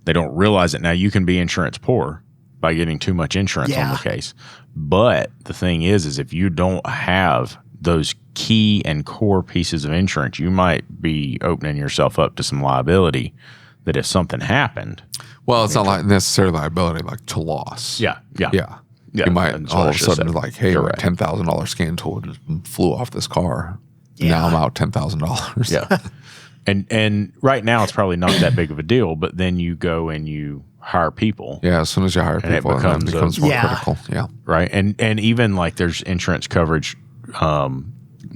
They don't realize it. Now, you can be insurance poor by getting too much insurance on Yeah. the case. But the thing is if you don't have those key and core pieces of insurance, you might be opening yourself up to some liability that if something happened. Well, it's not like necessarily liability, like to loss. Yeah. You might all of a sudden be like, hey, my right. $10,000 scan tool just flew off this car. Yeah. Now I'm out $10,000. Yeah. And right now it's probably not that big of a deal, but then you go and you hire people. Yeah, as soon as you hire And it people, it becomes more Yeah. critical. Yeah. Right. And even like there's insurance coverage.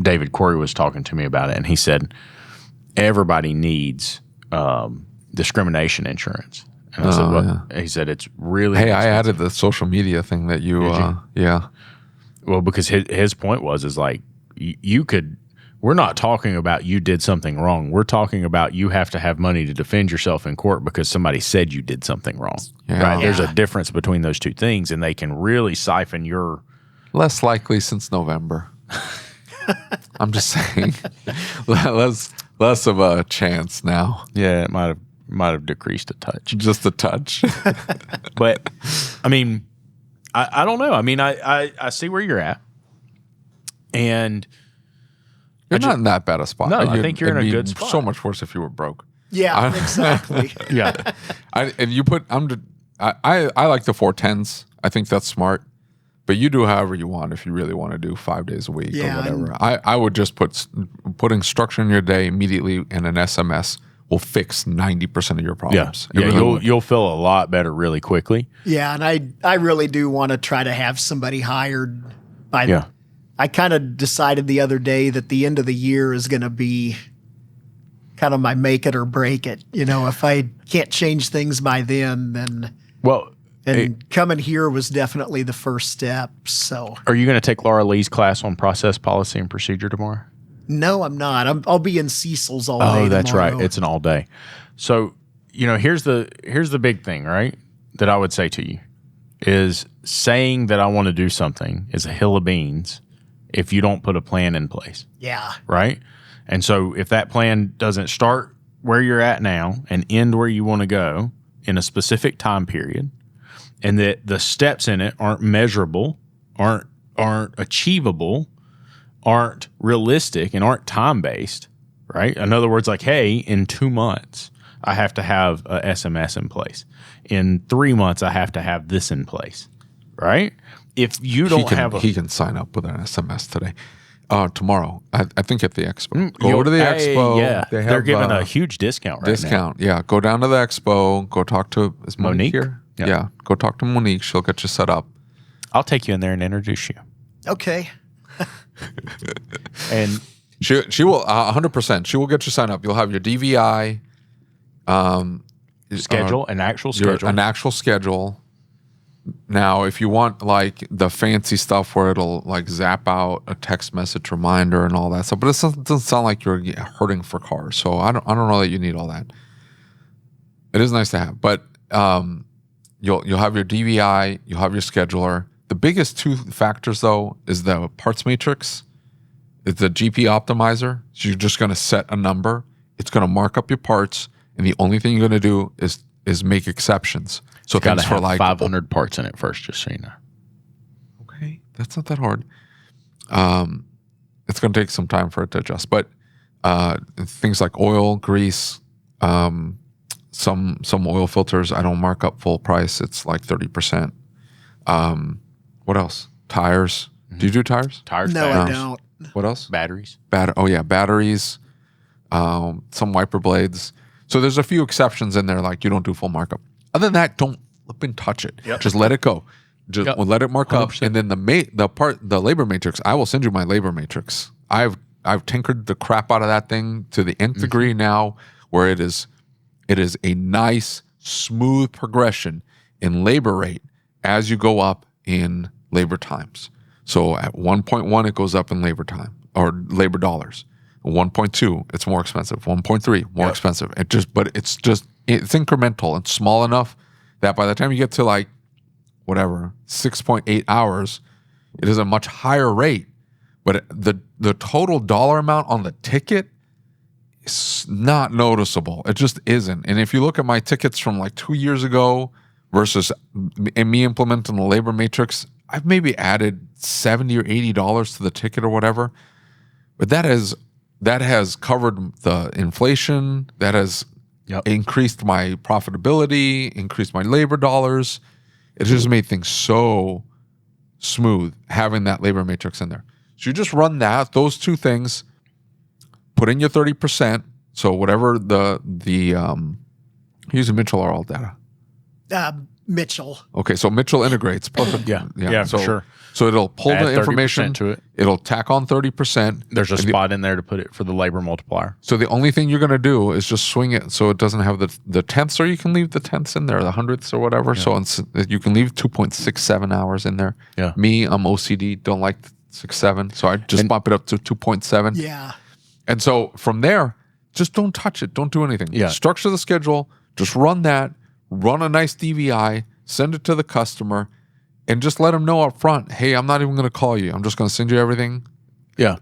David Corey was talking to me about it, and he said everybody needs discrimination insurance. And I said, well, he said it's really Hey, expensive. I added the social media thing that you, yeah. Well, because his point was like you could. We're not talking about you did something wrong. We're talking about you have to have money to defend yourself in court because somebody said you did something wrong. Yeah. Right? There's Yeah. a difference between those two things, and they can really siphon your. Less likely since November. I'm just saying. less of a chance now. Yeah, it might have decreased a touch. Just a touch. But I mean, I don't know. I mean, I see where you're at, and You're not in that bad a spot. No, I think you're in a it'd be good spot. So much worse if you were broke. Yeah, exactly. yeah, And you put I like the 410s. I think that's smart. But you do however you want if you really want to do 5 days a week Yeah, or whatever. I would just putting structure in your day immediately and an SMS will fix 90% of your yeah, problems. It yeah. really would. You'll feel a lot better really quickly. Yeah, and I really do want to try to have somebody hired. I kind of decided the other day that the end of the year is going to be kind of my make it or break it. You know, if I can't change things by then Well, coming here was definitely the first step. So are you going to take Laura Lee's class on process, policy, and procedure tomorrow? no, I'm not. I'll be in Cecil's all day. Oh, that's tomorrow. right. It's an all day. So, here's the big thing, right? That I would say to you is saying that I want to do something is a hill of beans if you don't put a plan in place, Yeah. right? And so if that plan doesn't start where you're at now and end where you want to go in a specific time period, and that the steps in it aren't measurable, aren't achievable, aren't realistic, and aren't time-based, right? In other words, like, hey, in 2 months, I have to have a SMS in place. In 3 months, I have to have this in place, right? If you don't he can sign up with an SMS today. Tomorrow, I think at the expo. Go You'll- to the expo. Yeah, They have, they're giving a huge discount right now. discount. Yeah, go down to the expo. Go talk to is Monique here? Yeah. Yeah, go talk to Monique. She'll get you set up. I'll take you in there and introduce you. Okay. And She will 100%. She will get you signed up. You'll have your DVI, schedule, an actual schedule. an actual schedule. Now, if you want like the fancy stuff where it'll like zap out a text message reminder and all that stuff, but it doesn't sound like you're hurting for cars. So I don't know that you need all that. It is nice to have, but you'll have your DVI, you'll have your scheduler. The biggest two factors though is the parts matrix. It's the GP optimizer. So you're just going to set a number. It's going to mark up your parts, and the only thing you're going to do is make exceptions. So Got to things for have like 500 parts in it first, just so you know. Okay, that's not that hard. It's going to take some time for it to adjust, but things like oil, grease, some oil filters, I don't mark up full price. It's like 30%. What else? Tires. Do you do tires? Tires, No, I batteries, don't. What else? batteries. Batteries. Some wiper blades. So there's a few exceptions in there, like you don't do full markup. Other than that, don't flip and touch it. Yep. Just let it go. Just Yep. let it mark up, 100%. and then the labor matrix. I will send you my labor matrix. I've tinkered the crap out of that thing to the nth degree now, where it is a nice, smooth progression in labor rate as you go up in labor times. So at 1.1, it goes up in labor time or labor dollars. 1.2, it's more expensive. 1.3, more expensive. It's incremental and small enough that by the time you get to like whatever 6.8 hours, it is a much higher rate. But the total dollar amount on the ticket is not noticeable. It just isn't. And if you look at my tickets from like 2 years ago versus me implementing the labor matrix, I've maybe added $70 or $80 to the ticket or whatever. But that has covered the inflation. That has increased my profitability, increased my labor dollars. It just made things so smooth having that labor matrix in there. So you just run those two things, put in your 30%. So whatever the using Mitchell or all data. Mitchell. Okay, so Mitchell integrates. Perfect. Yeah, so, for sure. So it'll pull Add the information 30% to it. It'll tack on 30%. There's a spot in there to put it for the labor multiplier. So the only thing you're going to do is just swing it so it doesn't have the tenths, or you can leave the tenths in there, the hundredths or whatever. Yeah. So you can leave 2.67 hours in there. Yeah. Me, I'm OCD, don't like 6.7, so I just bump it up to 2.7. Yeah. And so from there, just don't touch it. Don't do anything. Yeah. Structure the schedule. Just run that. Run a nice DVI. Send it to the customer. And just let them know up front, hey, I'm not even going to call you. I'm just going to send you everything. Yeah.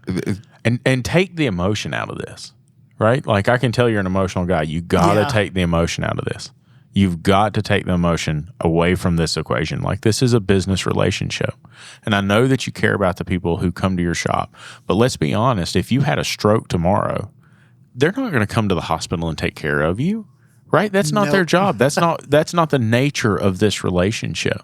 And take the emotion out of this, right? Like, I can tell you're an emotional guy. You got to take the emotion out of this. You've got to take the emotion away from this equation. Like, this is a business relationship. And I know that you care about the people who come to your shop. But let's be honest, if you had a stroke tomorrow, they're not going to come to the hospital and take care of you, right? That's not their job. That's not the nature of this relationship.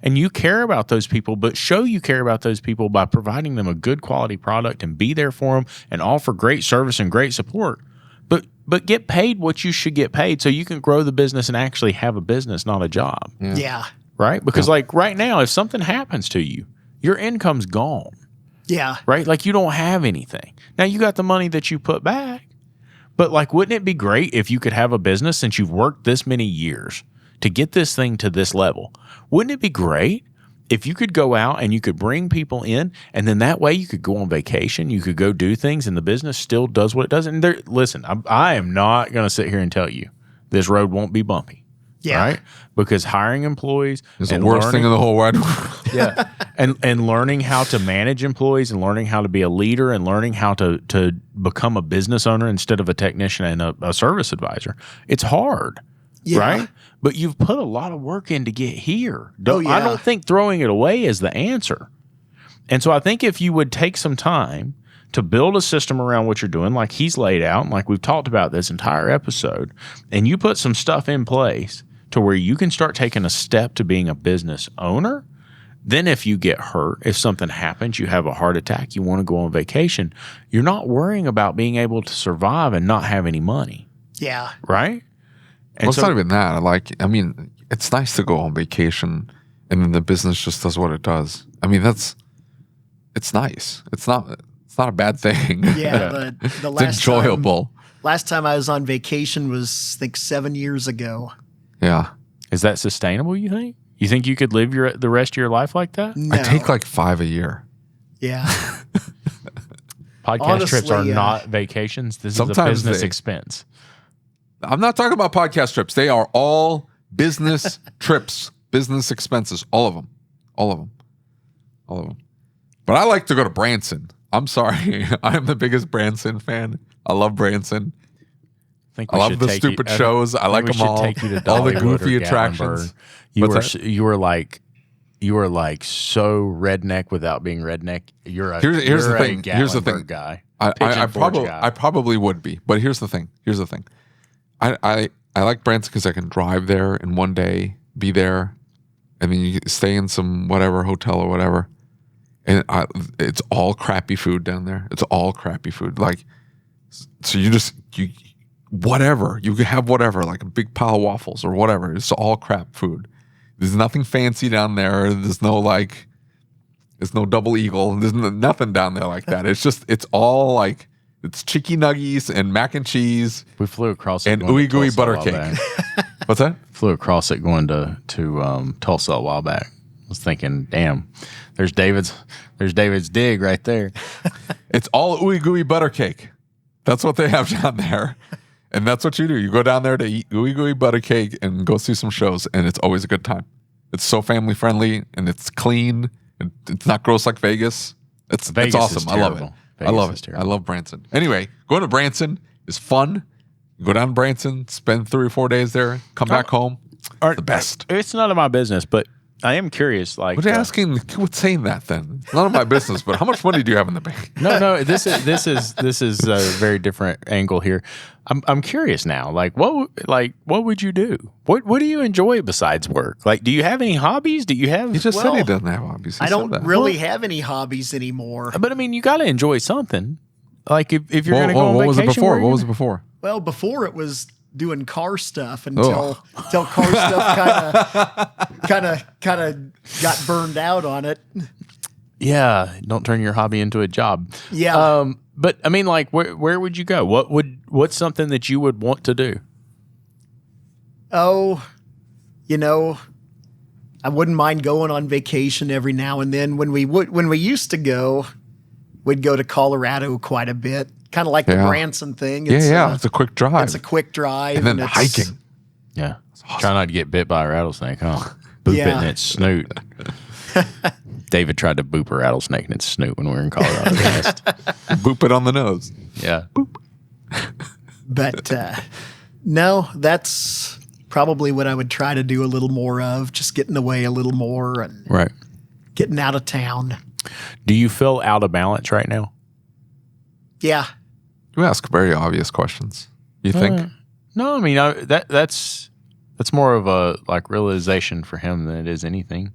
And you care about those people, but show you care about those people by providing them a good quality product and be there for them and offer great service and great support. But get paid what you should get paid so you can grow the business and actually have a business, not a job. Yeah. Right? Because like right now, if something happens to you, your income's gone. Yeah. Right? Like, you don't have anything. Now, you got the money that you put back, but like, wouldn't it be great if you could have a business since you've worked this many years to get this thing to this level? Wouldn't it be great if you could go out and you could bring people in, and then that way you could go on vacation, you could go do things, and the business still does what it does? And listen, I am not going to sit here and tell you this road won't be bumpy. Yeah. Right? Because hiring employees is the worst thing in the whole wide world. Yeah. And learning how to manage employees and learning how to be a leader and learning how to become a business owner instead of a technician and a service advisor. It's hard. Yeah. Right? But you've put a lot of work in to get here. Yeah. I don't think throwing it away is the answer. And so I think if you would take some time to build a system around what you're doing, like he's laid out, and like we've talked about this entire episode, and you put some stuff in place to where you can start taking a step to being a business owner, then if you get hurt, if something happens, you have a heart attack, you want to go on vacation, you're not worrying about being able to survive and not have any money. Yeah. Right? And Well, it's not even that. I mean, it's nice to go on vacation and then the business just does what it does. I mean, it's nice. It's not a bad thing. Yeah, but the It's enjoyable. Last time I was on vacation was, I think, 7 years ago. Yeah. Is that sustainable, you think? You think you could live the rest of your life like that? No. I take like 5 a year. Yeah. Podcast trips are not vacations. This is a business expense. I'm not talking about podcast trips. They are all business trips, business expenses, all of them. All of them. All of them. But I like to go to Branson. I'm sorry. I am the biggest Branson fan. I love Branson. I love the stupid shows. I like them all. Take you to all the Dollywood goofy or attractions. You were like so redneck without being redneck. Here's the thing. Here's the thing. Guy. I probably would be, but here's the thing. I like Branson because I can drive there in one day, be there, and then you stay in some whatever hotel or whatever. And it's all crappy food down there. It's all crappy food. Like, so you whatever. You can have whatever, like a big pile of waffles or whatever. It's all crap food. There's nothing fancy down there. There's no Double Eagle. There's nothing down there like that. It's all like, it's chicky nuggies and mac and cheese. We flew across it and ooey gooey butter cake. What's that? Flew across it going to Tulsa a while back. I was thinking, damn, there's David's dig right there. It's all ooey gooey butter cake. That's what they have down there. And that's what you do. You go down there to eat ooey gooey butter cake and go see some shows, and it's always a good time. It's so family friendly and it's clean. And it's not gross like Vegas. It's awesome. I love it. I love it. I love Branson. Anyway, going to Branson is fun. You go down to Branson, spend 3 or 4 days there, come back home. It's the best. It's none of my business, but I am curious. Like, What are you asking? Quit saying that then. None of my business. But how much money do you have in the bank? no. This is a very different angle here. I'm curious now. Like, what would you do? What do you enjoy besides work? Like, do you have any hobbies? Do you have? He just said he doesn't have hobbies. He I said don't that. really have any hobbies anymore. But I mean, you got to enjoy something. Like, if you're Well, going to go on what was it vacation, before? What was it before? Well, before it was doing car stuff until car stuff kind of got burned out on it. Yeah, don't turn your hobby into a job. Yeah. But I mean, like, where would you go? What's something that you would want to do? Oh, I wouldn't mind going on vacation every now and then. When we used to go, we'd go to Colorado quite a bit. Kind of like the Branson thing. It's a quick drive. It's a quick drive. And then hiking. Yeah. Awesome. Try not to get bit by a rattlesnake, huh? Boop it in its snoot. David tried to boop a rattlesnake in its snoot when we were in Colorado. Boop it on the nose. Yeah. Boop. But no, that's probably what I would try to do a little more of, just getting away a little more and getting out of town. Do you feel out of balance right now? Yeah. You ask very obvious questions. You think? No, I mean that's more of a like realization for him than it is anything,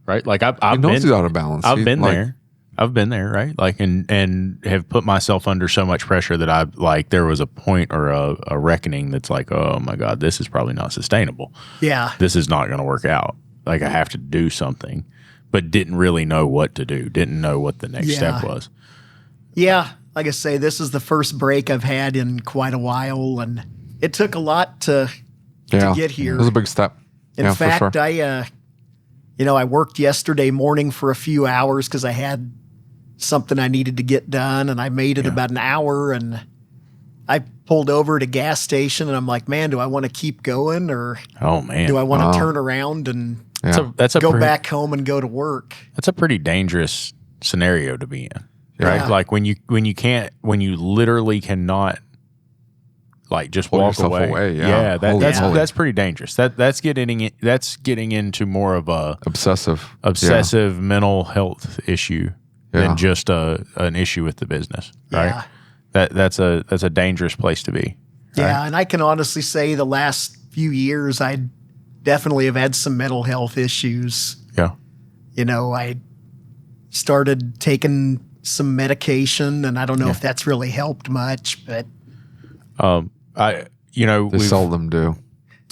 right? Like I've he knows been he's out of balance. I've been there. I've been there, right? Like and have put myself under so much pressure that I like there was a point or a reckoning that's like, oh my God, this is probably not sustainable. Yeah. This is not going to work out. Like I have to do something, but didn't really know what to do. Didn't know what the next step was. Yeah. Like I say, this is the first break I've had in quite a while, and it took a lot to get here. It was a big step. In fact, for sure. I worked yesterday morning for a few hours because I had something I needed to get done, and I made it about an hour, and I pulled over at a gas station, and I'm like, man, do I want to keep going, or do I want to turn around and go back home and go to work? That's a pretty dangerous scenario to be in. Right, like when you literally cannot, like just pull walk away. That's pretty dangerous. That's getting into more of a obsessive mental health issue than just an issue with the business. Right, that's a dangerous place to be. Right? Yeah, and I can honestly say the last few years I definitely have had some mental health issues. Yeah, I started taking some medication, and I don't know if that's really helped much, but they seldom do.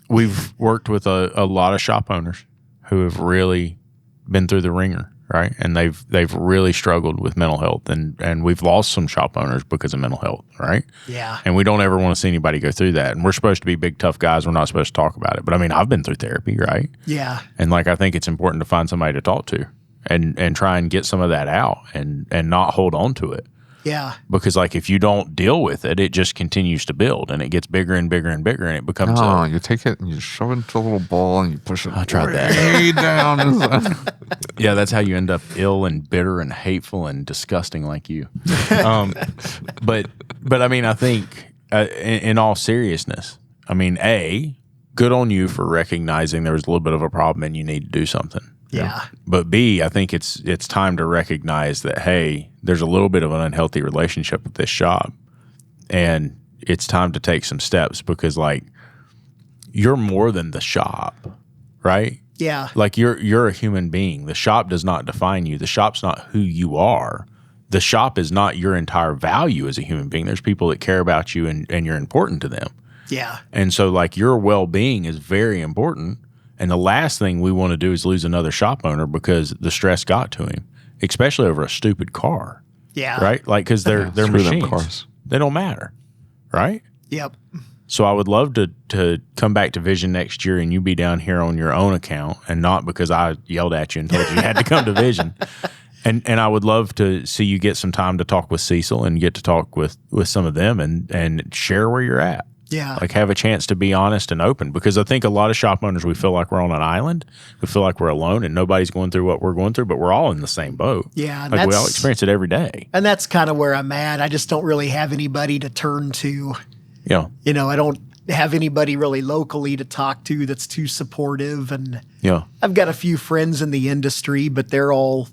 We've worked with a lot of shop owners who have really been through the ringer, right? And they've really struggled with mental health, and we've lost some shop owners because of mental health, right? Yeah. And we don't ever want to see anybody go through that. And we're supposed to be big tough guys. We're not supposed to talk about it. But I mean, I've been through therapy, right? Yeah. And like I think it's important to find somebody to talk to. And try and get some of that out and not hold on to it. Yeah. Because like if you don't deal with it, it just continues to build and it gets bigger and bigger and bigger and it becomes you take it and you shove it into a little ball and you push it I tried that. way down. Yeah, that's how you end up ill and bitter and hateful and disgusting like you. But I mean, I think in all seriousness, I mean, good on you for recognizing there was a little bit of a problem and you need to do something. Yeah. But B, I think it's time to recognize that, hey, there's a little bit of an unhealthy relationship with this shop. And it's time to take some steps because, like, you're more than the shop, right? Yeah. Like, you're a human being. The shop does not define you. The shop's not who you are. The shop is not your entire value as a human being. There's people that care about you and you're important to them. Yeah. And so, like, your well-being is very important. And the last thing we want to do is lose another shop owner because the stress got to him, especially over a stupid car. Yeah. Right? Like, because they're machines. Cars. They don't matter. Right? Yep. So I would love to come back to Vision next year and you be down here on your own account and not because I yelled at you and told you you had to come to Vision. And I would love to see you get some time to talk with Cecil and get to talk with some of them and share where you're at. Yeah. Like have a chance to be honest and open because I think a lot of shop owners, we feel like we're on an island. We feel like we're alone and nobody's going through what we're going through, but we're all in the same boat. Yeah. Like we all experience it every day. And that's kind of where I'm at. I just don't really have anybody to turn to. Yeah. I don't have anybody really locally to talk to that's too supportive. And Yeah. I've got a few friends in the industry, but they're all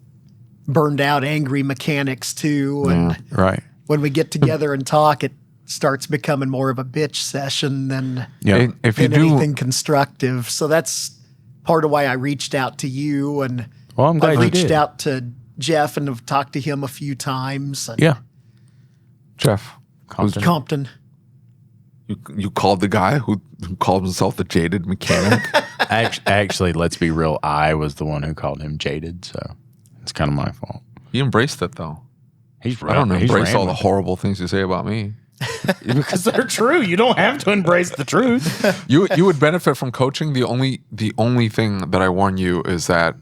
burned out, angry mechanics too. And Right. when we get together and talk, it starts becoming more of a bitch session than, Yeah. If you than do, anything constructive. So that's part of why I reached out to you. And Well, I'm glad I've you reached did. out to Jeff and have talked to him a few times. And Yeah. Jeff, Compton. you called the guy who called himself the jaded mechanic. Actually, let's be real. I was the one who called him jaded, so it's kind of my fault. You embraced it though. He's I don't he's embrace all the ran horrible things you say about me. because they're true. You don't have to embrace the truth. You would benefit from coaching. The only thing that I warn you is that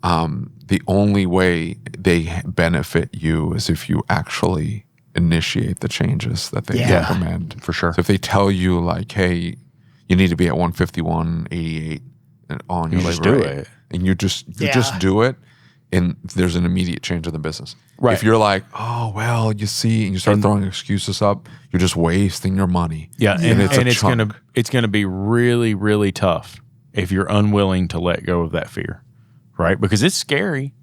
the only way they benefit you is if you actually initiate the changes that they Yeah. recommend. For sure. So if they tell you like, hey, you need to be at 151.88 on your You just labor do rate, it. and you just Yeah. do it, and there's an immediate change in the business. Right. If you're like, oh well, you see, and you start throwing excuses up, you're just wasting your money. Yeah, and it's a it's chunk. gonna be really, really tough if you're unwilling to let go of that fear, right? Because it's scary,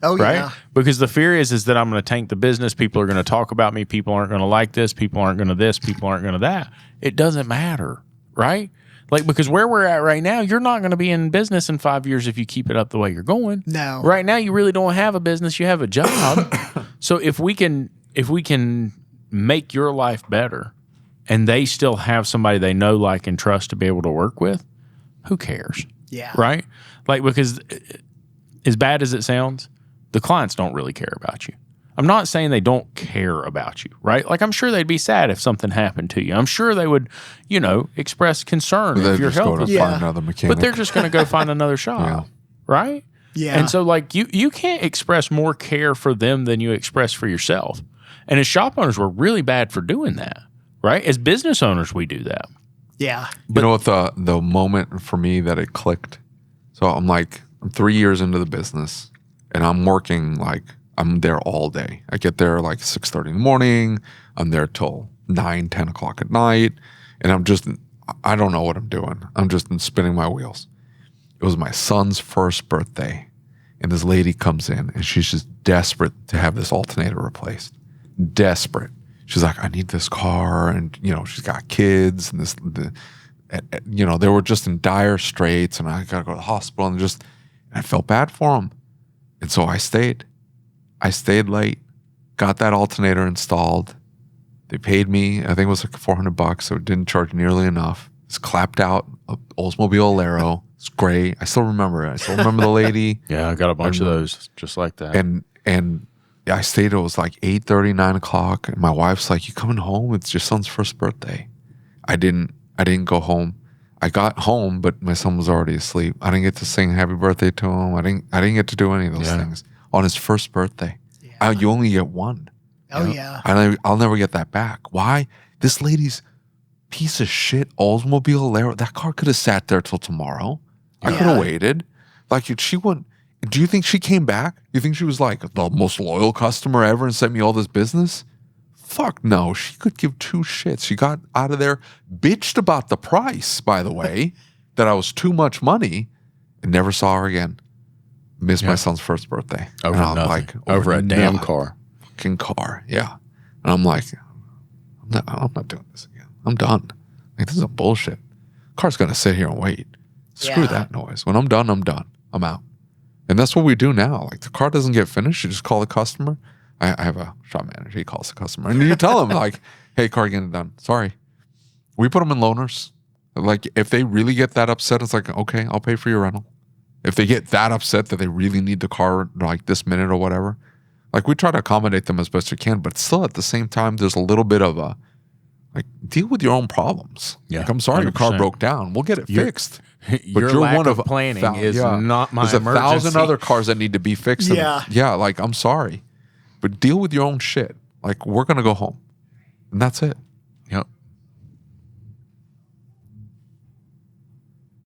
Oh, right? yeah. Because the fear is that I'm going to tank the business. People are going to talk about me. People aren't going to like this. People aren't going to this. People aren't going to that. It doesn't matter, right? Like, because where we're at right now, you're not going to be in business in 5 years if you keep it up the way you're going. No. Right now, you really don't have a business. You have a job. So if we can make your life better, and they still have somebody they know, like, and trust to be able to work with, who cares? Yeah. Right? Like, because as bad as it sounds, the clients don't really care about you. I'm not saying they don't care about you, right? Like, I'm sure they'd be sad if something happened to you. I'm sure they would, express concern They'd if your just go health to is Yeah. find another mechanic. but they're just going to go find another shop, Yeah. right? Yeah. And so, like, you can't express more care for them than you express for yourself. And as shop owners, we're really bad for doing that, right? As business owners, we do that. Yeah. You know what the moment for me that it clicked? So I'm 3 years into the business, and I'm working I'm there all day. I get there 6:30 in the morning. I'm there till 9, 10 o'clock at night, and I don't know what I'm doing. I'm just spinning my wheels. It was my son's first birthday, and this lady comes in, and she's just desperate to have this alternator replaced. Desperate. She's like, I need this car, and she's got kids, and they were just in dire straits, and I gotta go to the hospital, and I felt bad for them, and so I stayed. I stayed late, got that alternator installed. They paid me, I think it was $400, so it didn't charge nearly enough. It's clapped out Oldsmobile Alero. It's great. I still remember it. I still remember the lady. Yeah, I got a bunch of those just like that. And I stayed, it was 8:30, 9 o'clock. And my wife's like, you coming home? It's your son's first birthday. I didn't go home. I got home, but my son was already asleep. I didn't get to sing happy birthday to him. I didn't get to do any of those things on his first birthday. Yeah. You only get one. Oh, yeah. I'll never get that back. Why? This lady's piece of shit Oldsmobile Alero, that car could have sat there till tomorrow. I could have waited. She wouldn't. Do you think she came back? You think she was the most loyal customer ever and sent me all this business? Fuck no. She could give two shits. She got out of there, bitched about the price, by the way, that I was too much money, and never saw her again. Missed my son's first birthday. Over And I'm nothing. Over a damn nothing. car. Fucking car. Yeah. And I'm like, I'm not doing this again. I'm done. This is a bullshit. Car's gonna sit here and wait. Screw Yeah. that noise. When I'm done, I'm done. I'm out. And that's what we do now. The car doesn't get finished. You just call the customer. I have a shop manager. He calls the customer. And you tell him, hey, car getting done. Sorry. We put them in loaners. If they really get that upset, it's okay, I'll pay for your rental. If they get that upset that they really need the car this minute or whatever, we try to accommodate them as best we can, but still at the same time, there's a little bit of a, deal with your own problems. Yeah, I'm sorry your car 100%. broke down. We'll get it fixed. Your lack of planning is not my There's emergency. 1,000 other cars that need to be fixed. and- Yeah. yeah, I'm sorry. But deal with your own shit. We're going to go home. And that's it.